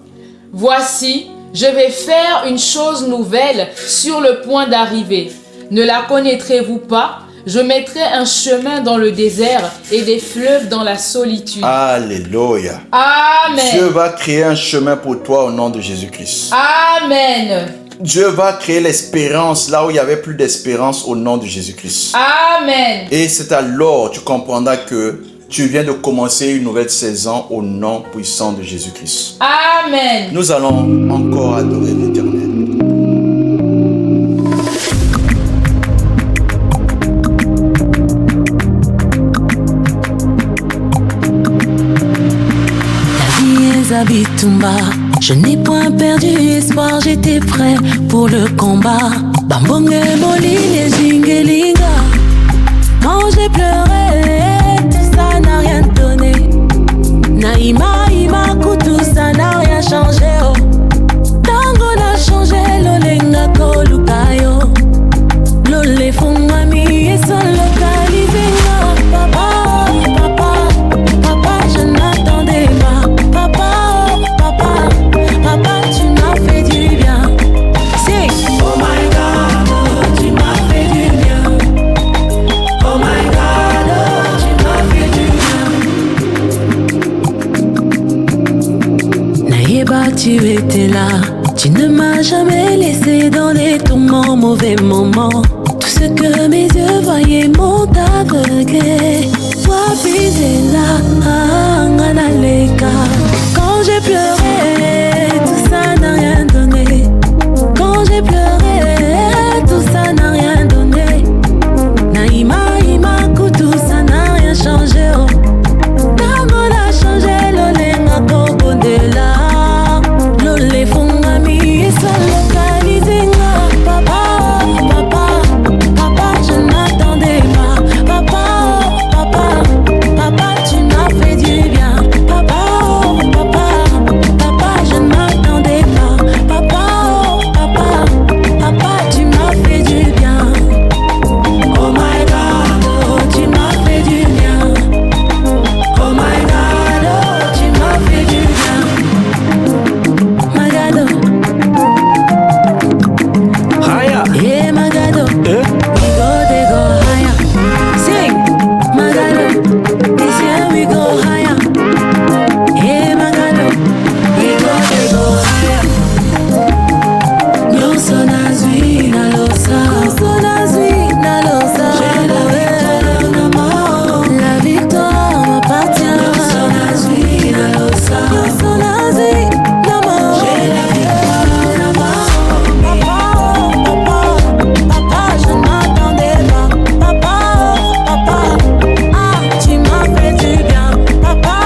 Voici, je vais faire une chose nouvelle sur le point d'arriver. Ne la connaîtrez-vous pas? Je mettrai un chemin dans le désert et des fleuves dans la solitude. Alléluia. Amen. Dieu va créer un chemin pour toi au nom de Jésus-Christ. Amen. Dieu va créer l'espérance là où il n'y avait plus d'espérance au nom de Jésus-Christ. Amen. Et c'est alors tu comprendras que tu viens de commencer une nouvelle saison au nom puissant de Jésus-Christ. Amen. Nous allons encore adorer l'Éternel. Zabitumba, je n'ai point perdu espoir, j'étais prêt pour le combat. Bambonge moline zingelinga. Quand j'ai pleuré, tout ça n'a rien donné. Naïma, tout ça n'a rien changé. Oh. Tango n'a changé, l'olenga kolukayo. L'ole fongami et son localisé. Papa, je n'attendais pas. Papa, tu m'as fait du bien. C'est oh my God, oh, tu m'as fait du bien. Oh my God, oh, tu m'as fait du bien. Naïba, tu étais là. Tu ne m'as jamais laissé dans les tourments, mauvais moments. Tout ce que mes yeux voyaient m'ont aveuglé. Toi, puis là, Anganaleka. Quand j'ai pleuré, tout ça n'a rien donné. Quand j'ai pleuré, tout ça n'a rien donné. Naïma, tout ça n'a rien changé. Oh. Tango n'a changé, l'olenga kobondela. L'ole fongami et ça localisé. Papa, je n'attendais pas. Papa, tu m'as fait du bien. Papa, je n'attendais pas. Papa, tu m'as fait du bien. Oh my God, oh, tu m'as fait du bien. Oh my God, oh, tu m'as fait du bien. Magado, Haya. yeah, Magado, we go higher. Sing, Magado, this year we go higher. Yeah, Magado, we go higher. Nyonso nazwi nalosa. J'ai la victoire na mort. La victoire m'appartient. Nyonso nazwi nalosa. J'ai la victoire na mort. Papa, je n'attendais pas. Papa, tu m'as fait du bien. Papa,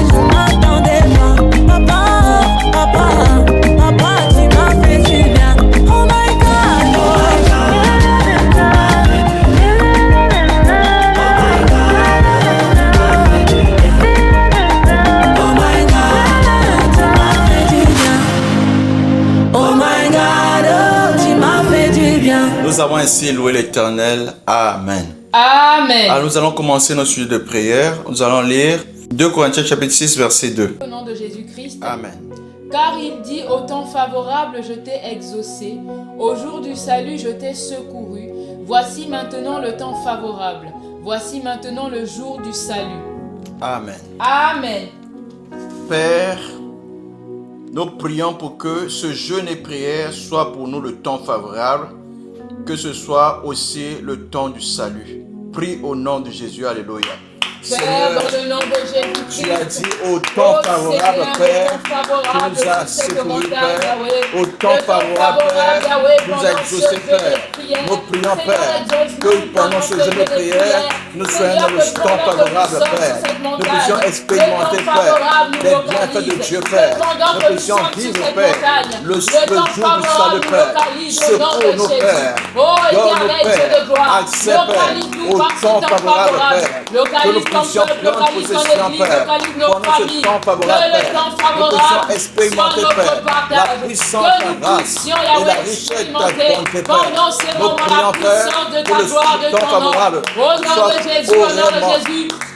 je n'attendais pas. Papa, tu m'as fait du bien. Oh my God, oh my God, tu m'as fait du bien. Oh my God, oh, tu m'as fait du bien. Nous avons ainsi loué l'Éternel. Amen. Amen. Alors nous allons commencer notre sujet de prière. Nous allons lire 2 Corinthiens chapitre 6 verset 2. Au nom de Jésus-Christ. Amen. Car il dit, au temps favorable, je t'ai exaucé. Au jour du salut, je t'ai secouru. Voici maintenant le temps favorable. Voici maintenant le jour du salut. Amen. Amen. Père, nous prions pour que ce jeûne et prière soit pour nous le temps favorable, que ce soit aussi le temps du salut. Prie au nom de Jésus. Alléluia. Père, Seigneur, dans le nom de Jésus-Christ. tu as dit au temps favorable, Père, tu nous as secourus, Père. Au temps favorable, Père, nous as exaucé, Père. Nous prions, Père, que pendant ce jeûne de prière, nous soyons dans le temps favorable, Père. Nous puissions expérimenter, Père, les bienfaits de Dieu, Père. Nous puissions vivre, Père, le jour du salut, Père. Secours-nous, Père. Donne-nous, Père, accès, Père, au temps favorable, Père. Que nous puissions prendre possession, Père, pendant ce temps favorable, Père. Nous puissions expérimenter, Père, la puissance de ta grâce et la richesse de ta bonté, Père. Nous prions, Père, pour le temps favorable, soit au réellement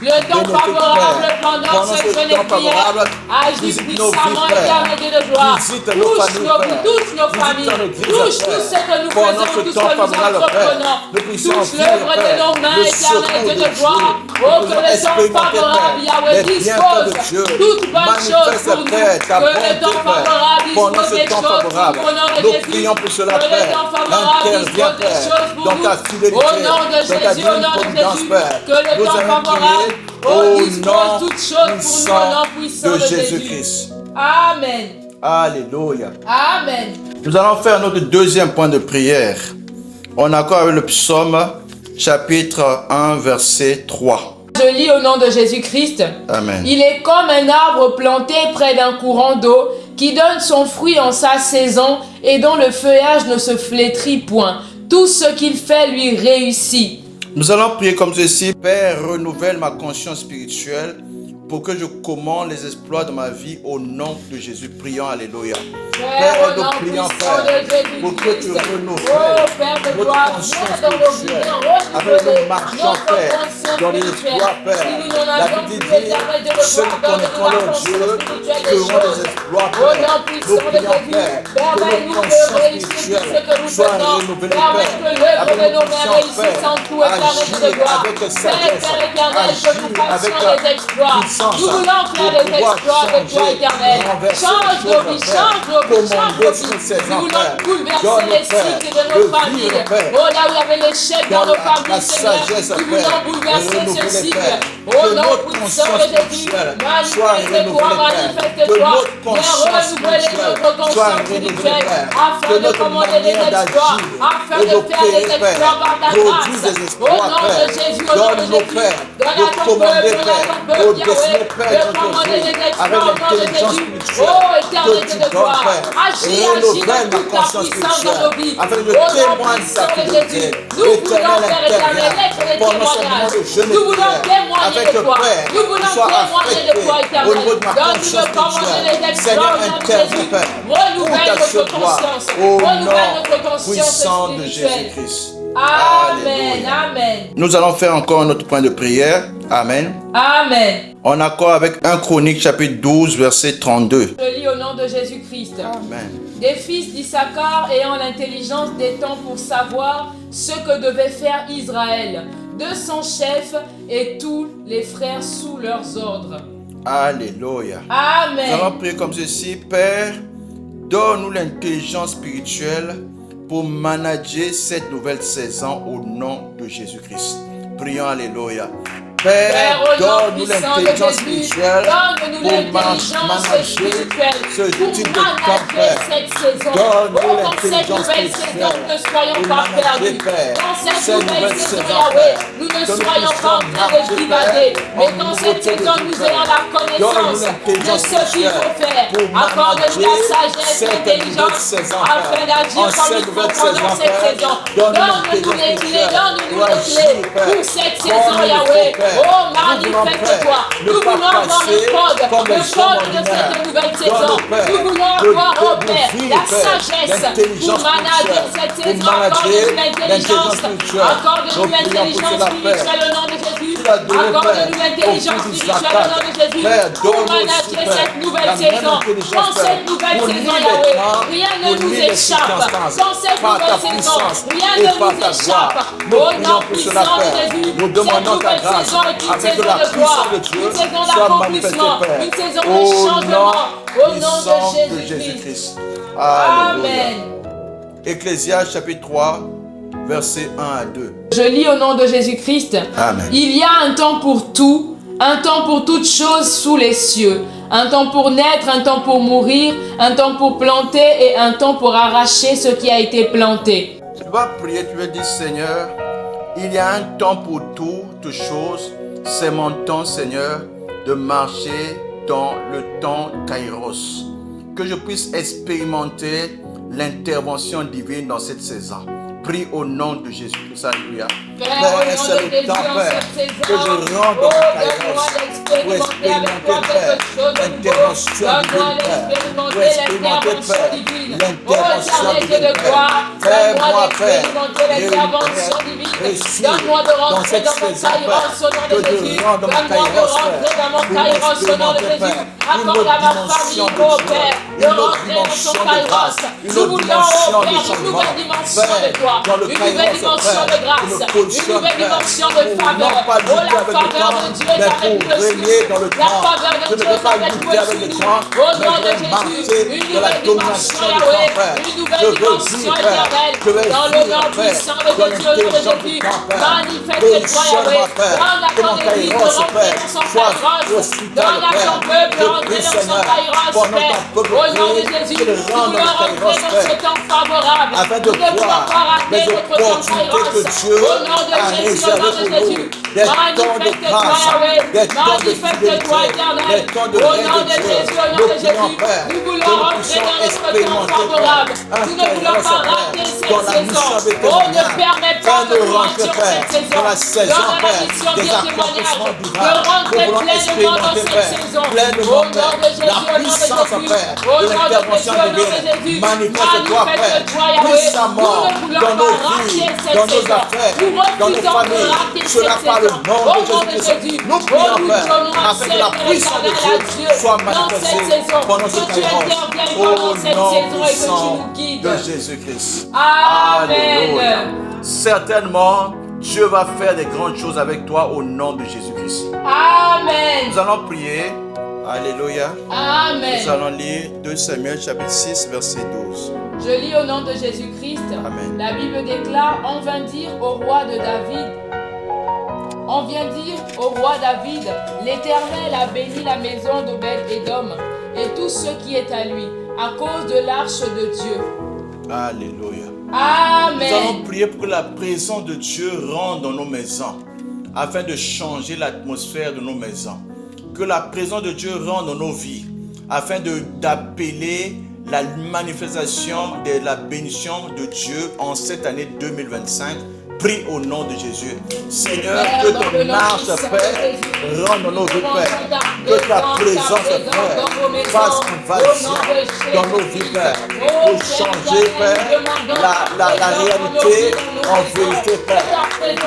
Le temps favorable pendant ce jeûne et prière. Agis Visite nos puissamment, vies, Père. éternel Dieu de gloire. Visite nos Touche familles, nos vies, Père. touche nos Visite familles. nos églises, Touche Père. tout ce que nous Pendant faisons, ce tout ce temps que nous favorable, entreprenons. Père, nous puissions Touche vivre, l'œuvre de Père, nos mains, le éternel secours Dieu de de Dieu. gloire. Nous Oh, que pouvons le temps expérimenter, favorable, Père, Yahweh, les bienfaits dispose de Dieu. toute bonne chose Manifeste, pour nous. Père, ta Que le bonté, temps Père. favorable Pendant dispose ce des temps choses favorable, pour nous, au nom de nous Jésus. prions pour cela, Que le Père. temps favorable Interviens, dispose des Père, choses pour dans nous. ta fidélité, Au nom de dans ta Jésus, au nom de providence, Jésus. Père. Que le Nous temps allons favorable prier dispose toutes choses pour nous, au nom puissant de de Jésus. Jésus-Christ. Amen. Alléluia. Amen. Nous allons faire notre deuxième point de prière. En accord avec le psaume chapitre 1 verset 3. Je lis au nom de Jésus-Christ. Amen. Il est comme un arbre planté près d'un courant d'eau qui donne son fruit en sa saison et dont le feuillage ne se flétrit point. Tout ce qu'il fait lui réussit. Nous allons prier comme ceci. Père, renouvelle ma conscience spirituelle pour que je commande les exploits de ma vie au nom de Jésus. Prions, alléluia. Père, nous prions, Père, pour que tu renouvelles notre conscience spirituelle. Après nous marchons, Père, dans les exploits, Père. La Bible dit, ceux qui connaîtront leur Dieu feront des exploits, Père. Nous prions, Père, que notre conscience spirituelle soit renouvelée, Père. Avec notre conscience, Père, agir avec sagesse, agir avec puissance. Nous voulons faire des exploits de toi, éternel. Change nos vies, change nos vies, change nos vies. Nous voulons bouleverser les cycles de nos familles. Oh, là où il y avait l'échec dans nos familles, Seigneur, nous voulons bouleverser ce cycle. Oh, non, puissant de Jésus, manifeste-toi, manifeste-toi. Viens renouveler notre conscience spirituelle afin de commander des exploits, afin de faire des exploits par ta grâce. Au nom de Jésus, au nom de Jésus, donne à ton peuple, Yahweh, de commander des exploits au nom de Jésus. Oh, éternel de gloire, agis, agis dans toute ta puissance dans nos vies. Au nom puissant de Jésus, nous voulons faire éternel être des témoignages. Nous voulons témoigner de toi. Nous voulons témoigner de toi, éternel. Donne-nous de commander les exploits au nom de Jésus. Renouvelle notre conscience. Renouvelle notre conscience spirituelle. Amen, amen. Nous allons faire encore notre point de prière. Amen. Amen. En accord avec 1 Chronique chapitre 12 verset 32. Je lis au nom de Jésus-Christ. Amen. Des fils d'Issachar ayant l'intelligence des temps pour savoir ce que devait faire Israël, 200 chefs et tous les frères sous leurs ordres. Alléluia. Amen. Nous allons prier comme ceci. Père, donne-nous l'intelligence spirituelle pour manager cette nouvelle saison au nom de Jésus-Christ. Prions, alléluia. Père, donne-nous l'intelligence spirituelle pour manager ce type de temps, Père. Donne-nous l'intelligence spirituelle pour manager, Père, cette nouvelle saison, Père. Nous ne soyons pas en train de divaguer, mais dans cette saison, nous ayons la connaissance de ce qu'il faut faire. Accorde-nous la sagesse et l'intelligence afin d'agir comme il faut pendant cette saison. Donne-nous les clés, donne-nous les clés pour cette saison, Yahweh. Oh, manifeste-toi. Nous voulons avoir le code de cette nouvelle saison. Nous voulons avoir, oh Père, la sagesse pour manager cette saison. Accorde-nous l'intelligence. Accorde-nous l'intelligence spirituelle au nom de Jésus. Accorde-nous l'intelligence spirituelle au nom de Jésus pour manager cette nouvelle saison. Dans cette nouvelle saison, Yahweh, rien ne nous échappe. Dans cette nouvelle saison, rien ne nous échappe. Au nom puissant de Jésus, cette nouvelle saison est une saison de gloire, une saison d'accomplissement, une saison de changement. Au nom de Jésus-Christ. Amen. Ecclésiaste chapitre 3, versets 1 à 2. Je lis au nom de Jésus-Christ. Amen. Il y a un temps pour tout, un temps pour toutes choses sous les cieux. Un temps pour naître, un temps pour mourir, un temps pour planter et un temps pour arracher ce qui a été planté. Tu vas prier, tu vas dire Seigneur, il y a un temps pour toutes choses. C'est mon temps, Seigneur, de marcher dans le temps Kairos. Que je puisse expérimenter l'intervention divine dans cette saison. Prie au nom de Jésus-Christ. Alléluia. Père, Père, au nom c'est de le Jésus, temps, en Père, cette que saison, je rende oh, mon donne-moi kairos pour d'expérimenter avec toi expérimenter, Père, quelque chose de nouveau. l'intervention Donne-moi divine, Père. Pour d'expérimenter expérimenter, l'intervention Père, divine. Oh, l'intervention éternel Dieu divine, de Père. gloire, donne-moi Fais-moi, Père, d'expérimenter l'intervention divine. réussir Donne-moi de dans rentrer cette dans mon saison, kairos Père, au nom de que Jésus. je rende mon Donne-moi de kairos, rentrer Père, dans mon pour kairos au nom de expérimenter, Jésus. Père, une Accorde autre à ma dimension famille, de oh joie, Père, de une autre rentrer dans son dimension de kairos. grâce, une Nous autre voulons, dimension oh de Père, une changement. nouvelle dimension de Père, toi, dans le une nouvelle kairos, dimension Père, de grâce, une une position, nouvelle Père, dimension de pour faveur. non pas Oh, lutter la avec le faveur temps, de Dieu est mais avec pour nous régner dans le dessus. La temps. faveur Je de ne Dieu veux est pas avec lutter avec nous le dessus. temps, Au mais nom je de vais marcher Jésus, une dans la nouvelle domination dimension, du temps, Yahweh, Père. une Je nouvelle veux dimension dire, Père, éternelle. je vais Dans le vivre, nom Père, puissant de dans Jésus, au nom de l'intelligence du Jésus, temps, Père. manifeste-toi, Yahweh, Positionne-moi, Père, dans la que mon ton église, de kairos, rentrer Père, dans son soit kairos, hospitalier, dans la Père. ton peuple, Je rentrer prie, dans son Seigneur, kairos, pendant Père. ton peuple Au nom de prie, Jésus, que le nous rende voulons dans le rentrer kairos, dans Père, ce temps favorable. afin de Nous ne voulons voir pas rater les notre temps opportunités que kairos. Dieu Au nom de a Jésus, au nom réservées de pour nous, Jésus, des temps de manifeste-toi, grâce, Yahweh, des temps de manifeste-toi, fidélité, éternel. des temps de Au règne nom de de Dieu. Jésus, au nom Nous de prions, Jésus, Père, nous que voulons nous rentrer puissions dans notre temps expérimenter, favorable. Père, un Nous ne voulons kairos, pas Père, rater dans cette la saison. mission des Oh, ne témoignages. permets pas que Fais-nous nous rentrer, rentions Père, cette saison. dans la saison, Dans la Père, mission des des témoignages, accomplissements de divins. Nous rentrer voulons pleinement dans expérimenter, cette Père, saison. pleinement, Au nom Père, de Jésus, la au nom de puissance, Jésus, Père, au de nom de l'intervention Jésus, au nom de divine. Jésus, Manifeste-toi, Père, manifeste-toi, Yahweh. puissamment Nous ne voulons dans nos pas vies, rater cette dans nos saison. affaires, Nous dans nos refusons de familles. rater Cela cette par le saison. nom Au de nom de Jésus-Christ. Jésus, Nous oh, prions, nous Père, donnons afin que la accès, puissance de éternel, à Dieu Dieu soit dans cette manifestée saison. pendant ce Que tu kairos. interviennes Au pendant cette nom saison et que tu puissant nous guides. de Jésus-Christ. Amen. Certainement, Dieu va faire des grandes choses avec toi au nom de Jésus-Christ. Amen. Nous allons prier. Alléluia. Amen. Nous allons lire 2 Samuel chapitre 6 verset 12. Je lis au nom de Jésus-Christ. Amen. La Bible déclare: On vint dire au roi de David. On vient dire au roi David: L'Éternel a béni la maison d'Obed-Édom et tout ce qui est à lui, à cause de l'arche de Dieu. Alléluia. Nous Amen. allons prier pour que la présence de Dieu rentre dans nos maisons, afin de changer l'atmosphère de nos maisons. Que la présence de Dieu rentre dans nos vies, afin d'appeler la manifestation de la bénédiction de Dieu en cette année 2025. Prie au nom de Jésus. Seigneur, Père, que dans le ton nom arche, puissant de Père, Jésus, rentre dans nos vies, Père. Que ta présence, Père, fasse invasion dans nos vies, Père. Pour changer, Père, la réalité en vérité, Père.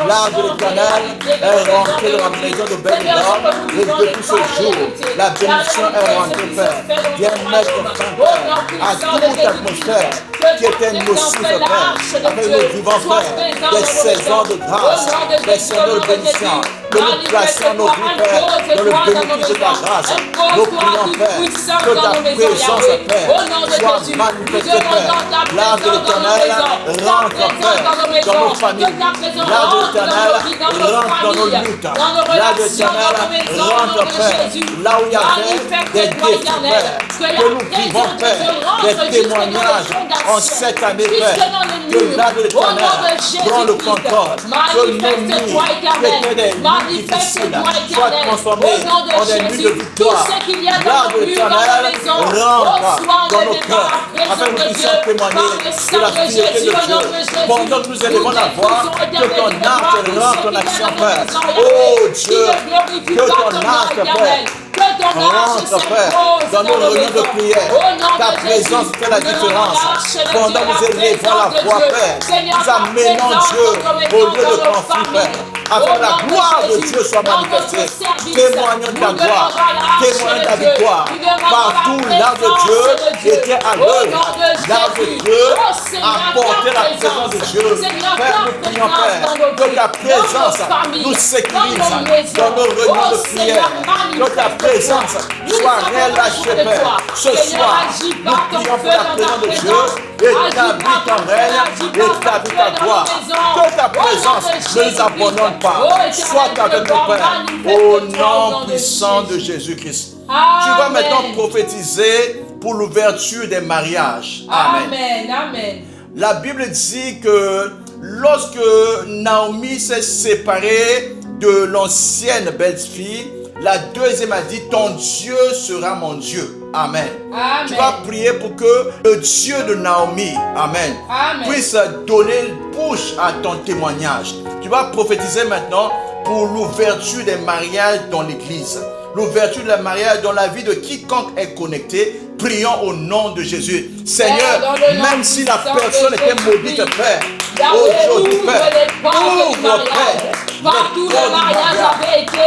L'arche de l'Éternel est rentrée dans la maison de Bénédor. Et depuis ce jour, la bénédiction est rentrée, Père. Viens mettre fin, Père, à toute atmosphère qui était nocive, Père. Avec nous vivons, Père, des saisons de grâce, des saisons de bénédiction. Que nous placions nos vies, Père, dans le bénéfice de ta grâce. Nous prions, Père, que ta présence, Père, soit manifestée, Père. L'âme de l'Éternel rentre, Père, dans nos familles. L'âme de l'Éternel rentre dans nos luttes. L'âme de l'Éternel rentre, Père, là où il y avait des défis, Père. Que nous vivons, Père, des témoignages en cette année, Père. Que l'âme de l'Éternel prend le contrôle. Que nos nuits, qui étaient des nuits difficiles, soient transformées en des nuits de victoire. L'âme de l'Éternel rentre dans nos cœurs, afin que nous puissions témoigner de la fidélité de Dieu. Pendant que nous élevons la voix, que ton arche rentre en action, Père. Oh Dieu, que ton arche, Père, rentre, Père, dans nos réunions de prière. Ta présence fait la différence. Pendant que nous élevons la voix, Père, nous amenons Dieu au lieu de conflit, Père. Afin que la gloire de Dieu soit manifestée. Témoignons de ta gloire, témoignons de ta victoire. Partout, l'arbre de Dieu était à l'œuvre. L'arbre de Dieu a porté la présence de Dieu. Père, nous prions, Père, que ta présence nous sécurise dans nos réunions de prière. Que ta présence soit relâchée, Père. Ce soir, nous prions pour la présence de Dieu. Établis ton règne, établis ta gloire. Que ta présence ne nous abandonne pas. Sois avec nous, Père, au nom puissant de Jésus-Christ. Tu vas maintenant prophétiser pour l'ouverture des mariages. Amen. Amen. Amen. La Bible dit que lorsque Naomi s'est séparée de l'ancienne belle-fille, la deuxième a dit: ton Dieu sera mon Dieu. Amen. Amen. Tu vas prier pour que le Dieu de Naomi, Amen, Amen. puisse donner bouche à ton témoignage. Tu vas prophétiser maintenant pour l'ouverture des mariages dans l'église. L'ouverture des mariages dans la vie de quiconque est connecté. Prions au nom de Jésus. Seigneur, même si la personne était maudite, Père, aujourd'hui, Père, ouvre, Père, partout le mariage avait été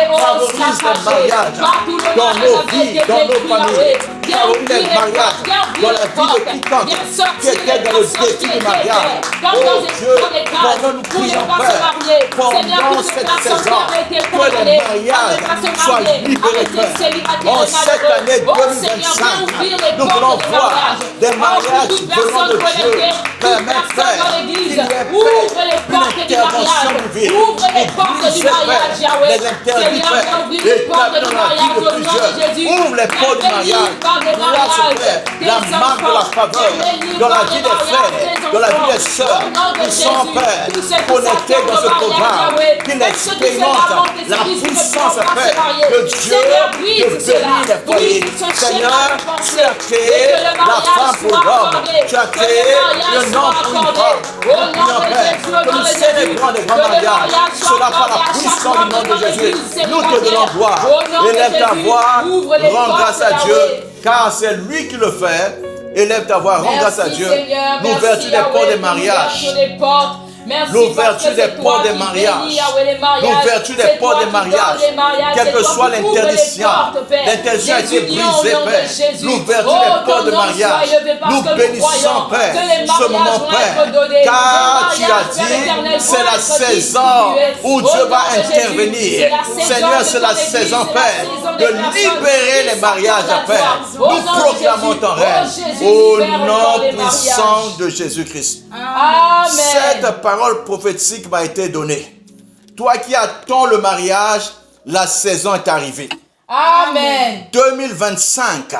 saccagé, partout le dans mariage nos avait vies, été dans nos détruit, familles, viens dans ouvrir les les mariages, portes, viens dans ouvrir la les vie de portes, quiconque viens qui sortir était les dans le personnes défi qui du étaient mariage. dans Oh nos Dieu, pendant nous pour ne prions, pas se Père, marier. Seigneur, pendant toutes les cette personnes qui saison, avaient été que condamnées les mariages à ne pas se soient marier, libérés, à rester Père. célibataires En et cette malheureux. année Oh Seigneur, viens 2025, ouvrir les nous portes voulons des voir mariages. des mariages Toute venant personne de Dieu. connectée, toute Permets, personne Père, dans qu'il y l'église, ait, ouvre les Père, portes une du mariage. intervention divine. Ouvre les portes du Brise, mariage, Père, Yahweh. les interdits, Seigneur, Père. ouvre les portes Établis du dans la vie mariage de au nom de plusieurs. Jésus. Ouvre les portes du mariage. Par des Grâce, mariages, Père, des la marque de la enfants, faveur bénis dans la par vie des des frères, mariages, dans la vie des enfants. sœurs Au nom de qui sont, Jésus, Père, tous ceux qui connectés dans ce s'attendent au mariage, programme, Yahweh, qu'ils même ceux qui se expérimentent lamentent et se la disent qu'ils ne puissance, pourront pas se Père, marier. de Dieu Seigneur, de brise cela. bénir les foyers. Brise ce Seigneur, schéma de tu pensée. as créé Et que le la mariage femme pour soit l'homme. accordé. Tu as Que créé le mariage le nom soit pour une accordé. femme. Au nom de Père, Jésus, au que nom nous de Jésus. célébrons des grands Que le mariages. mariage soit Cela par la accordé à chaque puissance du membre nom de dans Jésus. l'église Nous te donnons célibataire. gloire. Au nom de Élève ta Jésus, voix. ouvre les Rends portes, grâce à Dieu. Yahweh. Car c'est lui qui le fait. Élève ta voix. Rends grâce à Merci, Dieu. Seigneur. L'ouverture des portes des mariages. L'ouverture des portes. Merci L'ouverture des portes des mariages. L'ouverture des portes des mariages. Quelle que soit l'interdiction. L'interdiction a été brisée, Père. L'ouverture des portes de mariage. Nous bénissons, Père, ce moment, Père. Car tu as dit, c'est la saison où Dieu va intervenir. Seigneur, c'est la saison, Père, de libérer les mariages, Père. Nous proclamons ton règne au nom puissant de Jésus-Christ. Amen. Cette parole prophétique m'a été donnée. Toi qui attends le mariage, la saison est arrivée. Amen. 2025,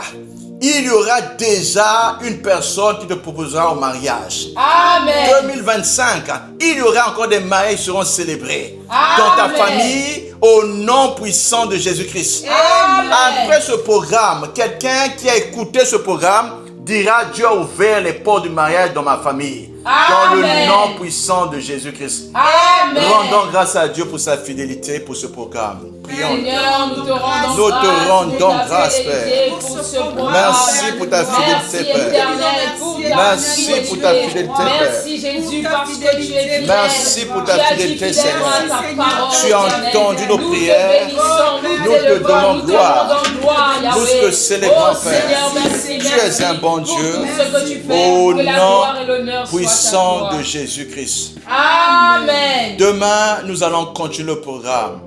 il y aura déjà une personne qui te proposera au mariage. Amen. 2025, il y aura encore des mariages qui seront célébrés Amen. dans ta famille au nom puissant de Jésus-Christ. Amen. Après ce programme, quelqu'un qui a écouté ce programme dira: Dieu a ouvert les portes du mariage dans ma famille. Dans le Amen. nom puissant de Jésus-Christ. Amen. Rendons grâce à Dieu pour sa fidélité pour ce programme. Prions. Seigneur, nous te rendons Nous te rendons ta grâce, fidélité Père. pour ce programme. Merci pour ta fidélité, Merci, Père. Éternel, pour ta Merci fidélité. pour ta fidélité, Père. Merci, Jésus, parce que tu es fidèle. Merci pour ta Tu as dit fidélité, fidèlement à Seigneur. ta parole, Tu as Éternel. entendu nos Nous te prières. bénissons, nous Nous te t'élevons, donnons nous te gloire. rendons gloire, Nous Yahweh. te célébrons, Oh, Père. Seigneur, merci, Tu merci es un bon pour Dieu. tout ce que tu fais. Au Que la nom gloire et l'honneur soient à puissant toi. de Jésus-Christ. Amen. Demain, nous allons continuer le programme.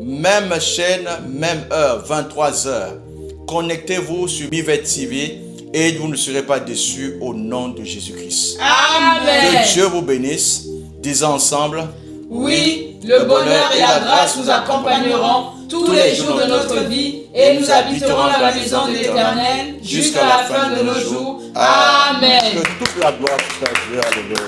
Même chaîne, même heure, 23h. Connectez-vous sur Bivet TV et vous ne serez pas déçus au nom de Jésus-Christ. Amen. Que Dieu vous bénisse. Disons ensemble: Oui, le bonheur et la grâce nous accompagneront tous les jours de notre vie et nous habiterons dans la maison de l'Éternel jusqu'à la fin de nos jours. Amen. Que toute la gloire soit à Dieu. Alléluia.